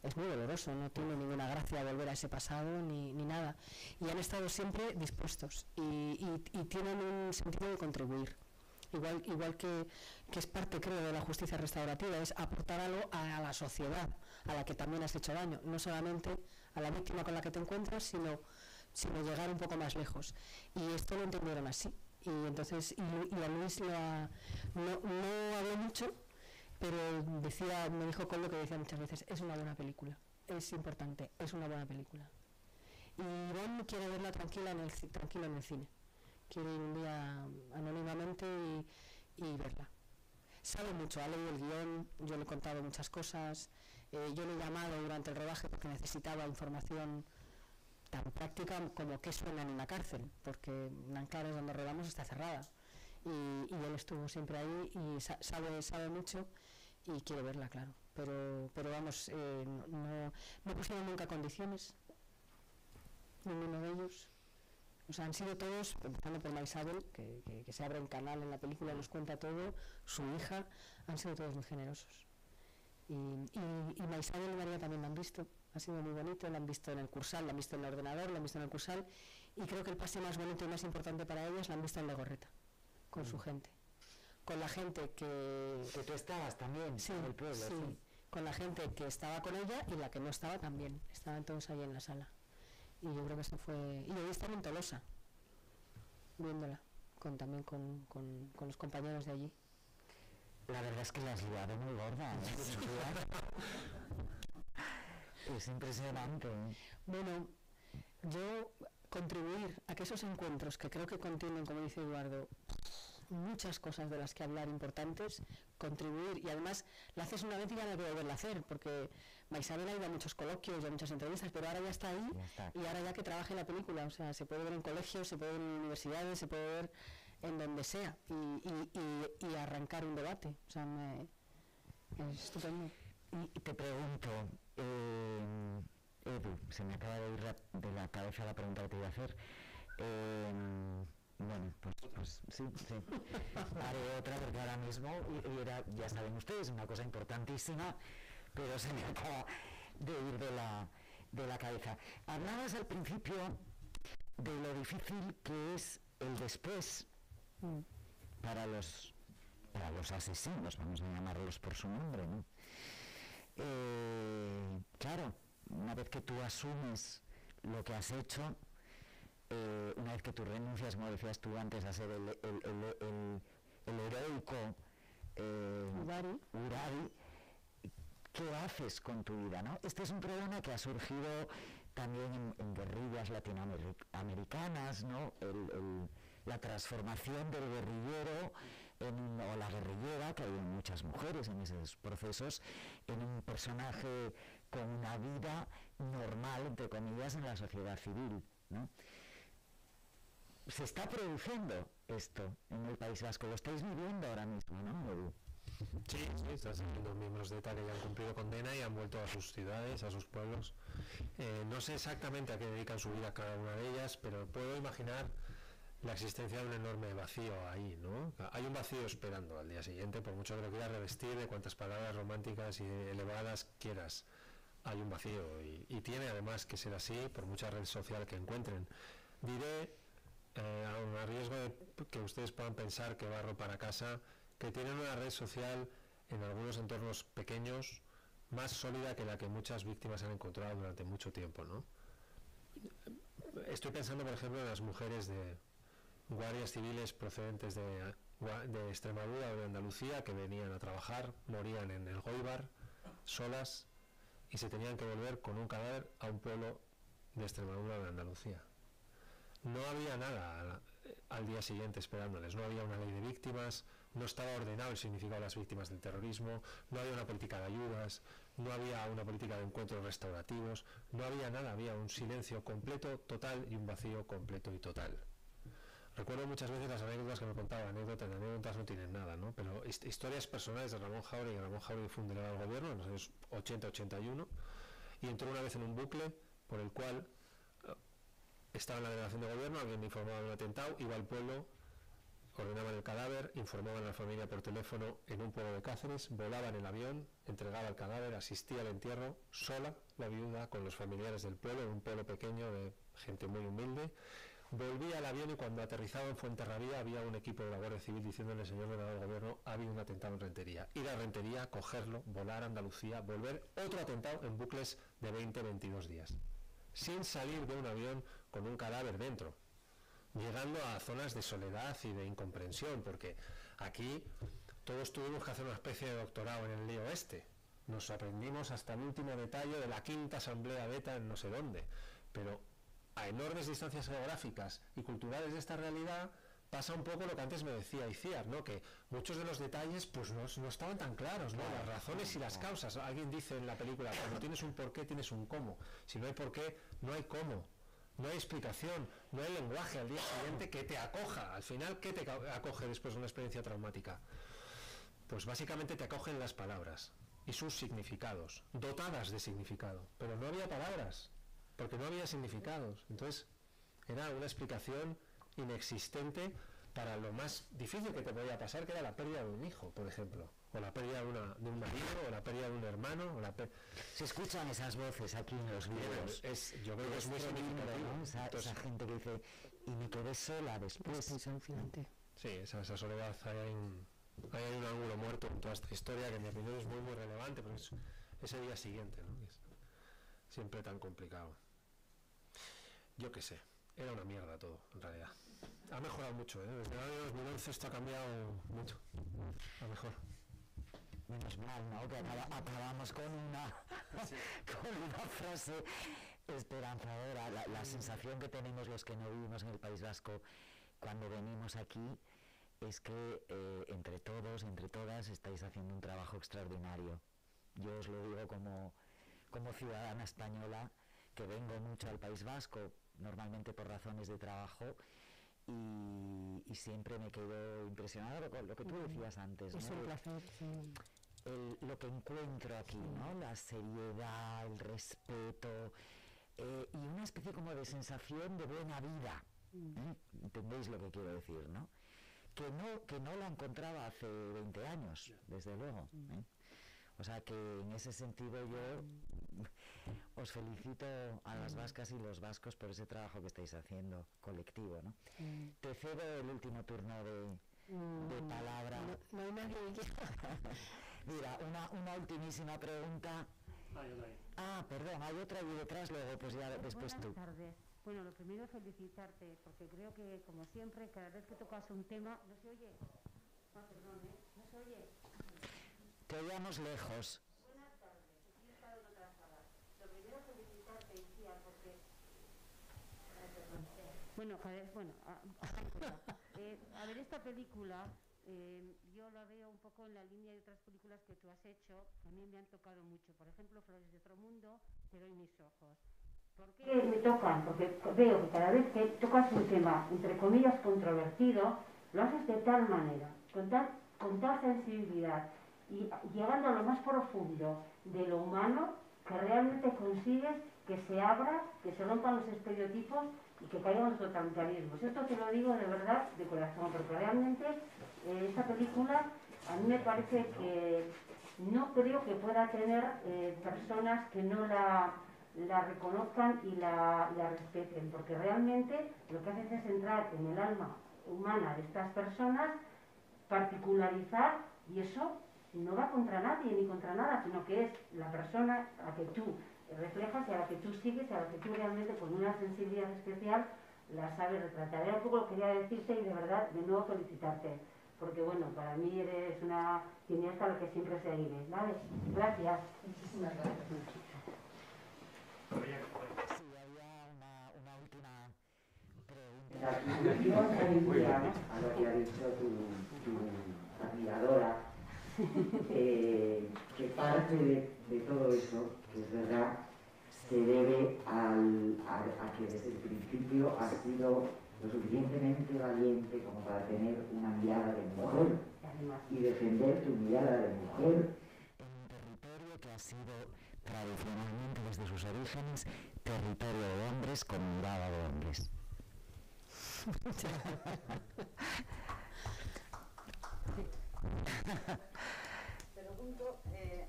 es muy doloroso, no tiene ninguna gracia volver a ese pasado ni nada. Y han estado siempre dispuestos y tienen un sentido de contribuir. Igual que es parte, creo, de la justicia restaurativa, es aportar algo a la sociedad, a la que también has hecho daño, no solamente a la víctima con la que te encuentras, sino llegar un poco más lejos. Y esto lo entendieron así. Y entonces, y a Luis no habló mucho, pero me dijo Coldo que decía muchas veces, es una buena película, es importante, es una buena película. Y Iván quiere verla tranquilo en el cine, quiere ir un día anónimamente y verla. Sabe mucho, ha leído el guión, yo le he contado muchas cosas, yo le he llamado durante el rodaje porque necesitaba información tan práctica como qué suena en una cárcel, porque Nanclares, donde rodamos, está cerrada. Y él estuvo siempre ahí y sabe mucho y quiere verla, claro. Pero vamos, no pusieron nunca condiciones, ninguno de ellos. O sea, han sido todos, empezando por Maisabel, que se abre un canal en la película, nos cuenta todo, su hija, han sido todos muy generosos. Y Maisabel y María también la han visto, ha sido muy bonito, la han visto en el Cursal, la han visto en el ordenador, la han visto en el Cursal, y creo que el pase más bonito y más importante para ellas la han visto en Legorreta, con su gente, con la gente que tú estabas también, sí, en el pueblo, sí, con la gente que estaba con ella y la que no estaba también, estaban todos ahí en la sala. Y yo creo que eso fue... Y hoy están en Tolosa, viéndola, también con los compañeros de allí. La verdad es que la has liado muy gorda, Es impresionante. Bueno, yo contribuir a que esos encuentros, que creo que contienen, como dice Eduardo, muchas cosas de las que hablar importantes, contribuir, y además la haces una vez y ya no hay que volverla a hacer, porque Maisabel ha ido a muchos coloquios y a muchas entrevistas, pero ahora ya está ahí, y ahora ya que trabaje la película, o sea, se puede ver en colegios, se puede ver en universidades, se puede ver en donde sea, y arrancar un debate, o sea, es estupendo. Y te pregunto, Edu, se me acaba de ir de la cabeza la pregunta que te iba a hacer. Bueno, pues sí. Haré otra porque ahora mismo, ya saben ustedes, una cosa importantísima, pero se me acaba de ir de la cabeza. Hablabas al principio de lo difícil que es el después para los asesinos, vamos a llamarlos por su nombre, ¿no? Claro, una vez que tú asumes lo que has hecho, una vez que tú renuncias, como decías tú antes, a ser el heroico Urari, ¿qué haces con tu vida, no? Este es un problema que ha surgido también en guerrillas latinoamericanas, ¿no? La transformación del guerrillero o la guerrillera, que hay muchas mujeres en esos procesos, en un personaje con una vida normal, entre comillas, en la sociedad civil, ¿no? Se está produciendo esto en el País Vasco, lo estáis viviendo ahora mismo, ¿no? Sí, están saliendo miembros de ETA que ya han cumplido condena y han vuelto a sus ciudades, a sus pueblos. No sé exactamente a qué dedican su vida cada una de ellas, pero puedo imaginar la existencia de un enorme vacío ahí, ¿no? Hay un vacío esperando al día siguiente, por mucho que lo quieras revestir de cuantas palabras románticas y elevadas quieras. Hay un vacío y tiene además que ser así por mucha red social que encuentren. Diré, aun a riesgo de que ustedes puedan pensar que barro para casa, que tienen una red social en algunos entornos pequeños más sólida que la que muchas víctimas han encontrado durante mucho tiempo, ¿no? Estoy pensando, por ejemplo, en las mujeres de guardias civiles procedentes de de Extremadura o de Andalucía que venían a trabajar, morían en el Goibar, solas, y se tenían que volver con un cadáver a un pueblo de Extremadura o de Andalucía. No había nada al día siguiente esperándoles, no había una ley de víctimas, no estaba ordenado el significado de las víctimas del terrorismo, no había una política de ayudas, no había una política de encuentros restaurativos, no había nada, había un silencio completo, total, y un vacío completo y total. Recuerdo muchas veces las anécdotas que me contaban, anécdotas no tienen nada, ¿no? Pero historias personales de Ramón Jáuregui. Ramón Jáuregui fue un delegado del gobierno en los años 80-81 y entró una vez en un bucle por el cual estaba en la delegación de gobierno, alguien me informaba de un atentado, iba al pueblo, ordenaban el cadáver, informaban a la familia por teléfono en un pueblo de Cáceres, volaban el avión, entregaba el cadáver, asistía al entierro, sola, la viuda, con los familiares del pueblo, en un pueblo pequeño de gente muy humilde. Volvía al avión y cuando aterrizaba en Fuenterrabía había un equipo de la Guardia Civil diciéndole: señor delegado del gobierno, ha habido un atentado en Rentería. Ir a Rentería, cogerlo, volar a Andalucía, volver, otro atentado en bucles de 20-22 días. Sin salir de un avión con un cadáver dentro. Llegando a zonas de soledad y de incomprensión, porque aquí todos tuvimos que hacer una especie de doctorado en el lío este. Nos aprendimos hasta el último detalle de la quinta asamblea beta en no sé dónde, pero a enormes distancias geográficas y culturales de esta realidad pasa un poco lo que antes me decía Iciar, ¿no? Que muchos de los detalles pues no estaban tan claros, ¿no? Las razones y las causas. Alguien dice en la película: cuando tienes un porqué tienes un cómo. Si no hay porqué, no hay cómo. No hay explicación, no hay lenguaje al día siguiente que te acoja. Al final, ¿qué te acoge después de una experiencia traumática? Pues básicamente te acogen las palabras y sus significados, dotadas de significado. Pero no había palabras, porque no había significados. Entonces, era una explicación inexistente para lo más difícil que te podía pasar, que era la pérdida de un hijo, por ejemplo, o la pérdida de un marido, o la pérdida de un hermano, Se escuchan esas voces aquí en los vídeos. Yo creo que es muy significativo, ¿no? Esa gente que dice: y me quedé sola después. Es alucinante. Sí, esa soledad. Hay un ángulo muerto en toda esta historia que en mi opinión es muy muy relevante, porque es ese día siguiente, ¿no? Es siempre tan complicado. Yo qué sé, era una mierda todo, en realidad. Ha mejorado mucho, ¿eh? Desde el año 2011 esto ha cambiado mucho. A mejor. Menos mal, ¿no? Que acabamos con una frase esperanzadora. La sensación que tenemos los que no vivimos en el País Vasco cuando venimos aquí es que entre todos, entre todas, estáis haciendo un trabajo extraordinario. Yo os lo digo como ciudadana española, que vengo mucho al País Vasco, normalmente por razones de trabajo, y siempre me quedo impresionado con lo que tú decías antes, ¿no? Es un placer, sí. Lo que encuentro aquí, ¿no? La seriedad, el respeto, y una especie como de sensación de buena vida. ¿Entendéis lo que quiero decir, no? Que no la encontraba hace 20 años, desde luego. O sea que en ese sentido yo os felicito a las vascas y los vascos por ese trabajo que estáis haciendo, colectivo, ¿no? Te cedo el último turno de palabra. No hay nadie que... Mira, una ultimísima pregunta. Perdón, hay otra y detrás luego, pues ya después tú. Buenas tardes. Bueno, lo primero felicitarte, porque creo que, como siempre, cada vez que tocas un tema... ¿No se oye? Perdón, ¿no se oye? Te oíamos lejos. Buenas tardes, aquí he estado en otras salas. Lo primero felicitarte, Iciar, porque... a ver, esta película, yo la veo un poco en la línea de otras películas que tú has hecho, que a mí me han tocado mucho. Por ejemplo, Flores de otro mundo, Te doy mis ojos. ¿Por qué me tocan? Porque veo que cada vez que tocas un tema, entre comillas, controvertido, lo haces de tal manera, con tal sensibilidad, y llegando a lo más profundo de lo humano, que realmente consigues que se abra, que se rompan los estereotipos y que caigan los totalitarismos. Esto te lo digo de verdad, de corazón, porque realmente esta película a mí me parece que no creo que pueda tener personas que no la reconozcan y la respeten, porque realmente lo que haces es entrar en el alma humana de estas personas, particularizar, y eso no va contra nadie ni contra nada, sino que es la persona a la que tú reflejas y a la que tú sigues y a la que tú realmente con una sensibilidad especial la sabes retratar. Era un poco lo que quería decirte y de verdad de nuevo felicitarte, porque bueno, para mí eres una cineasta a la que siempre seguiré, ¿vale? Gracias. Muchísimas gracias. Sí, había una última pregunta. Yo añadiría a lo que ha dicho tu admiradora, que parte de todo eso, que es verdad, se debe a que desde el principio has sido lo suficientemente valiente como para tener una mirada de mujer y defender tu mirada de mujer En un territorio que ha sido tradicionalmente desde sus orígenes territorio de hombres con mirada de hombres. Pregunto,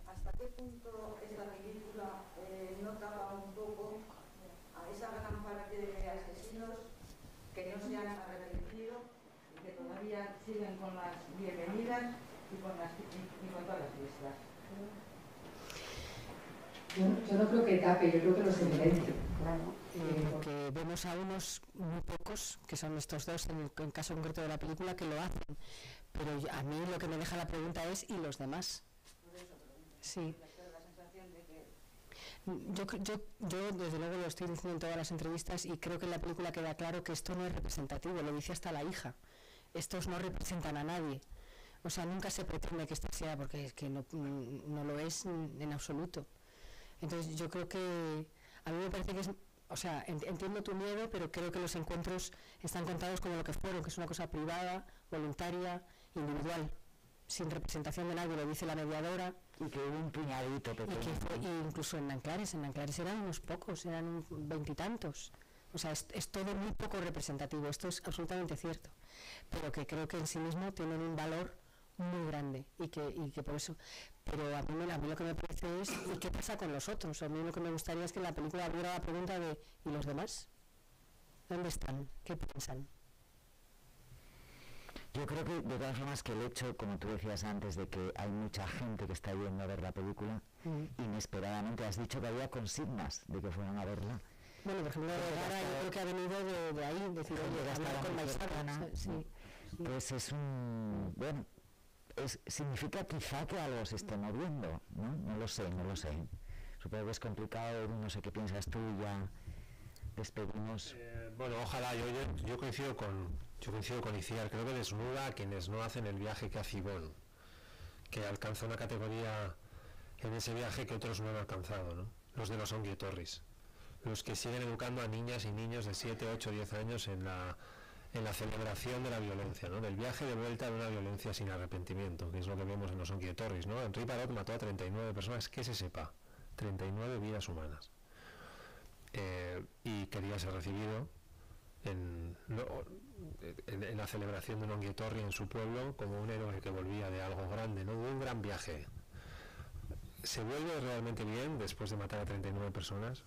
¿hasta qué punto esta película nota un poco a esa gran parte de asesinos que no se han arrepentido y que todavía siguen con las bienvenidas y con todas las fiestas? Yo no creo que tape, yo creo que los evidencie. Porque vemos a unos muy pocos, que son estos dos, en el caso concreto de la película, que lo hacen. Pero a mí lo que me deja la pregunta es, ¿y los demás? Sí. Yo desde luego lo estoy diciendo en todas las entrevistas y creo que en la película queda claro que esto no es representativo, lo dice hasta la hija. Estos no representan a nadie. O sea, nunca se pretende que esta sea, porque es que no lo es en absoluto. Entonces yo creo que a mí me parece que es, o sea, entiendo tu miedo, pero creo que los encuentros están contados como lo que fueron, que es una cosa privada, voluntaria, individual, sin representación de nadie, lo dice la mediadora. Y que hubo un puñadito pequeño. Y incluso en Nanclares eran unos pocos, eran 20 y tantos. O sea, es todo muy poco representativo, esto es absolutamente cierto. Pero que creo que en sí mismo tienen un valor muy grande y que por eso, pero a mí lo que me parece es ¿y qué pasa con los otros? A mí lo que me gustaría es que la película abriera la pregunta de ¿y los demás? ¿Dónde están? ¿Qué piensan? Yo creo que de todas formas que el hecho, como tú decías antes, de que hay mucha gente que está yendo a ver la película, inesperadamente has dicho que había consignas de que fueran a verla. Bueno, por ejemplo, Gara yo creo que ha venido de ahí, decir, oye, hablar con Maisana. Sí. Pues es un... bueno, significa quizá que algo se esté moviendo, ¿no? No lo sé. Supongo que es complicado, no sé qué piensas tú, ya despedimos. Bueno, ojalá, yo coincido con Iciar, creo que desnuda a quienes no hacen el viaje que hace Ivonne, que alcanza una categoría en ese viaje que otros no han alcanzado, ¿no? Los de los Ongi Etorris, los que siguen educando a niñas y niños de 7, 8, 10 años en la celebración de la violencia, ¿no? Del viaje de vuelta de una violencia sin arrepentimiento, que es lo que vemos en los Ongi Etorris, ¿no? Henri Parot mató a 39 personas, que se sepa, 39 vidas humanas. Y quería ser recibido en la celebración de un Ongi Etorri en su pueblo como un héroe que volvía de algo grande, ¿no? De un gran viaje. ¿Se vuelve realmente bien después de matar a 39 personas?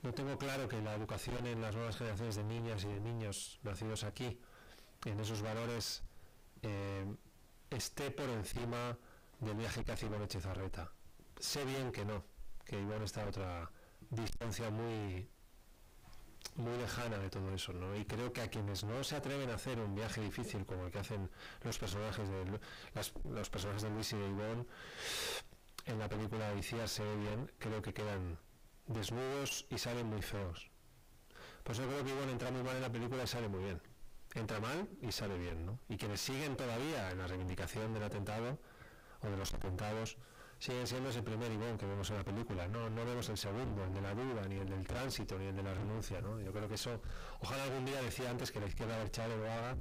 No tengo claro que la educación en las nuevas generaciones de niñas y de niños nacidos aquí, en esos valores, esté por encima del viaje que hace Ivonne Etxezarreta. Sé bien que no, que Ivonne está a otra distancia muy lejana de todo eso, ¿no? Y creo que a quienes no se atreven a hacer un viaje difícil como el que hacen los personajes de Luis y de Ivonne en la película de Iciar se ve bien, creo que quedan desnudos y salen muy feos. Pues yo creo que Ivonne entra muy mal en la película y sale muy bien. Entra mal y sale bien, ¿no? Y quienes siguen todavía en la reivindicación del atentado o de los atentados siguen siendo ese primer Ivonne que vemos en la película, no vemos el segundo, el de la duda, ni el del tránsito, ni el de la renuncia, ¿no? Yo creo que eso, ojalá algún día, decía antes, que la izquierda Berchale lo haga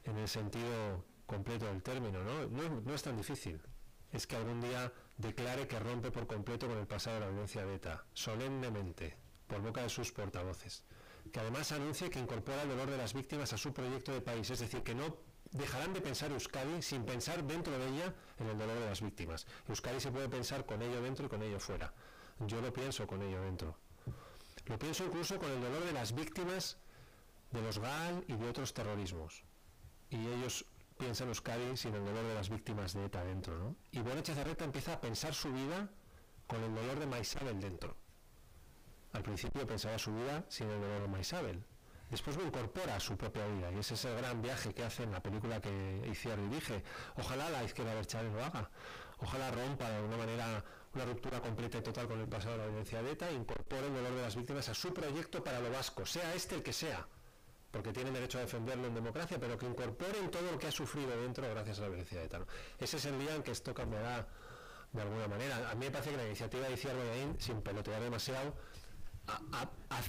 en el sentido completo del término, ¿no? No es tan difícil, es que algún día declare que rompe por completo con el pasado de la violencia de ETA, solemnemente, por boca de sus portavoces, que además anuncie que incorpora el dolor de las víctimas a su proyecto de país, es decir, que no dejarán de pensar Euskadi sin pensar dentro de ella en el dolor de las víctimas. Euskadi se puede pensar con ello dentro y con ello fuera. Yo lo pienso con ello dentro. Lo pienso incluso con el dolor de las víctimas de los GAL y de otros terrorismos. Y ellos piensan Euskadi sin el dolor de las víctimas de ETA dentro, ¿no? Y Ivonne Etxezarreta empieza a pensar su vida con el dolor de Maisabel dentro. Al principio pensaba su vida sin el dolor de Maisabel. después lo incorpora a su propia vida, y ese es el gran viaje que hace en la película que Itziar dirige. Ojalá la izquierda Abertzale lo haga, ojalá rompa de alguna manera una ruptura completa y total con el pasado de la violencia de ETA e incorpore el dolor de las víctimas a su proyecto para lo vasco, sea este el que sea, porque tienen derecho a defenderlo en democracia, pero que incorporen todo lo que ha sufrido dentro gracias a la violencia de ETA, ¿no? Ese es el día en que esto cambiará de alguna manera. A mí me parece que la iniciativa de Itziar Bollaín, sin pelotear demasiado,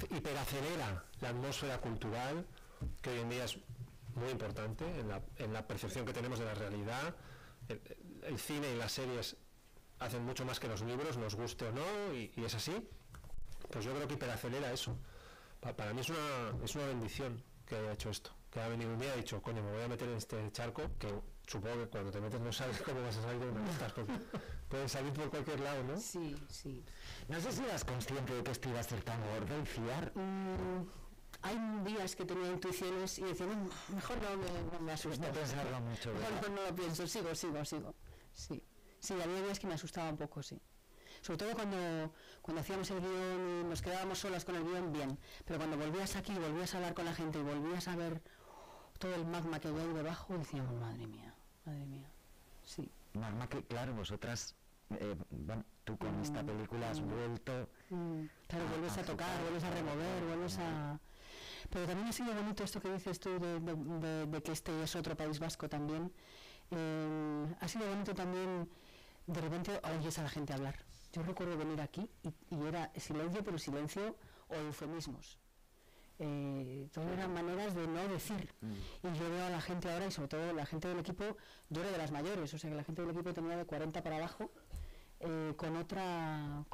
hiperacelera la atmósfera cultural, que hoy en día es muy importante en la percepción que tenemos de la realidad. El cine y las series hacen mucho más que los libros, nos guste o no, y es así. Pues yo creo que hiperacelera eso. Para mí es una bendición que haya hecho esto, que ha venido un día y ha dicho, coño, me voy a meter en este charco, que supongo que cuando te metes no sabes cómo vas a salir de una de estas cosas. Pueden salir por cualquier lado, ¿no? Sí, sí. No sé si eras consciente de que esto iba a ser tan gordo y fiar. Hay días que tenía intuiciones y decía, no, mejor no me asusto. No pensarlo mucho, ¿verdad? Mejor no lo pienso, sigo. Sí, había días que me asustaba un poco, sí. Sobre todo cuando hacíamos el guión y nos quedábamos solas con el guión, bien. Pero cuando volvías aquí, volvías a hablar con la gente y volvías a ver todo el magma que había ahí debajo, decíamos, madre mía, sí. Magma que, claro, vosotras, bueno, tú con esta película has vuelto... Claro, vuelves a tocar, vuelves a remover, vuelves a... Pero también ha sido bonito esto que dices tú de que este es otro País Vasco también. Ha sido bonito también, de repente oyes a la gente hablar. Yo recuerdo venir aquí y era silencio, pero silencio o eufemismos. Todo eran maneras de no decir. Y yo veo a la gente ahora, y sobre todo la gente del equipo, yo era de las mayores, o sea que la gente del equipo tenía de 40 para abajo, con otro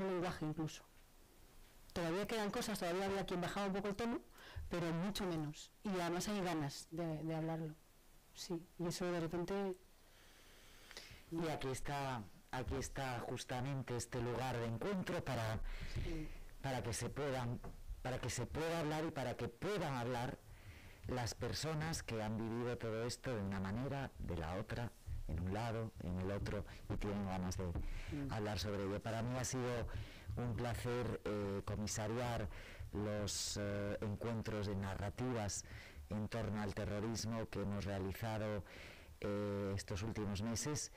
lenguaje incluso. Todavía quedan cosas, todavía había quien bajaba un poco el tono, pero mucho menos. Y además hay ganas de hablarlo. Sí, y eso de repente... Y aquí está justamente este lugar de encuentro para que se pueda hablar y para que puedan hablar las personas que han vivido todo esto de una manera, de la otra, en un lado, en el otro, y tienen ganas de hablar sobre ello. Para mí ha sido un placer comisariar los encuentros de narrativas en torno al terrorismo que hemos realizado estos últimos meses,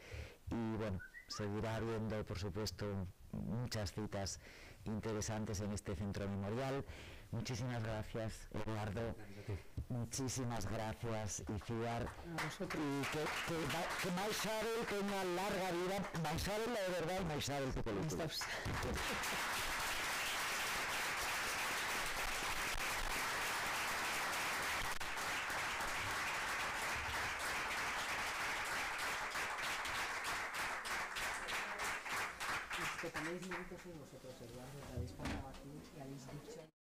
y bueno, seguirá habiendo, por supuesto, muchas citas interesantes en este centro memorial. Muchísimas gracias, Eduardo. Muchísimas gracias, Itziar. Y que Maixabel tenga larga vida. Maixabel, la de verdad, y Maixabel, tu película. Que tenéis méritos en vosotros, Eduardo, que habéis pasado aquí y habéis dicho...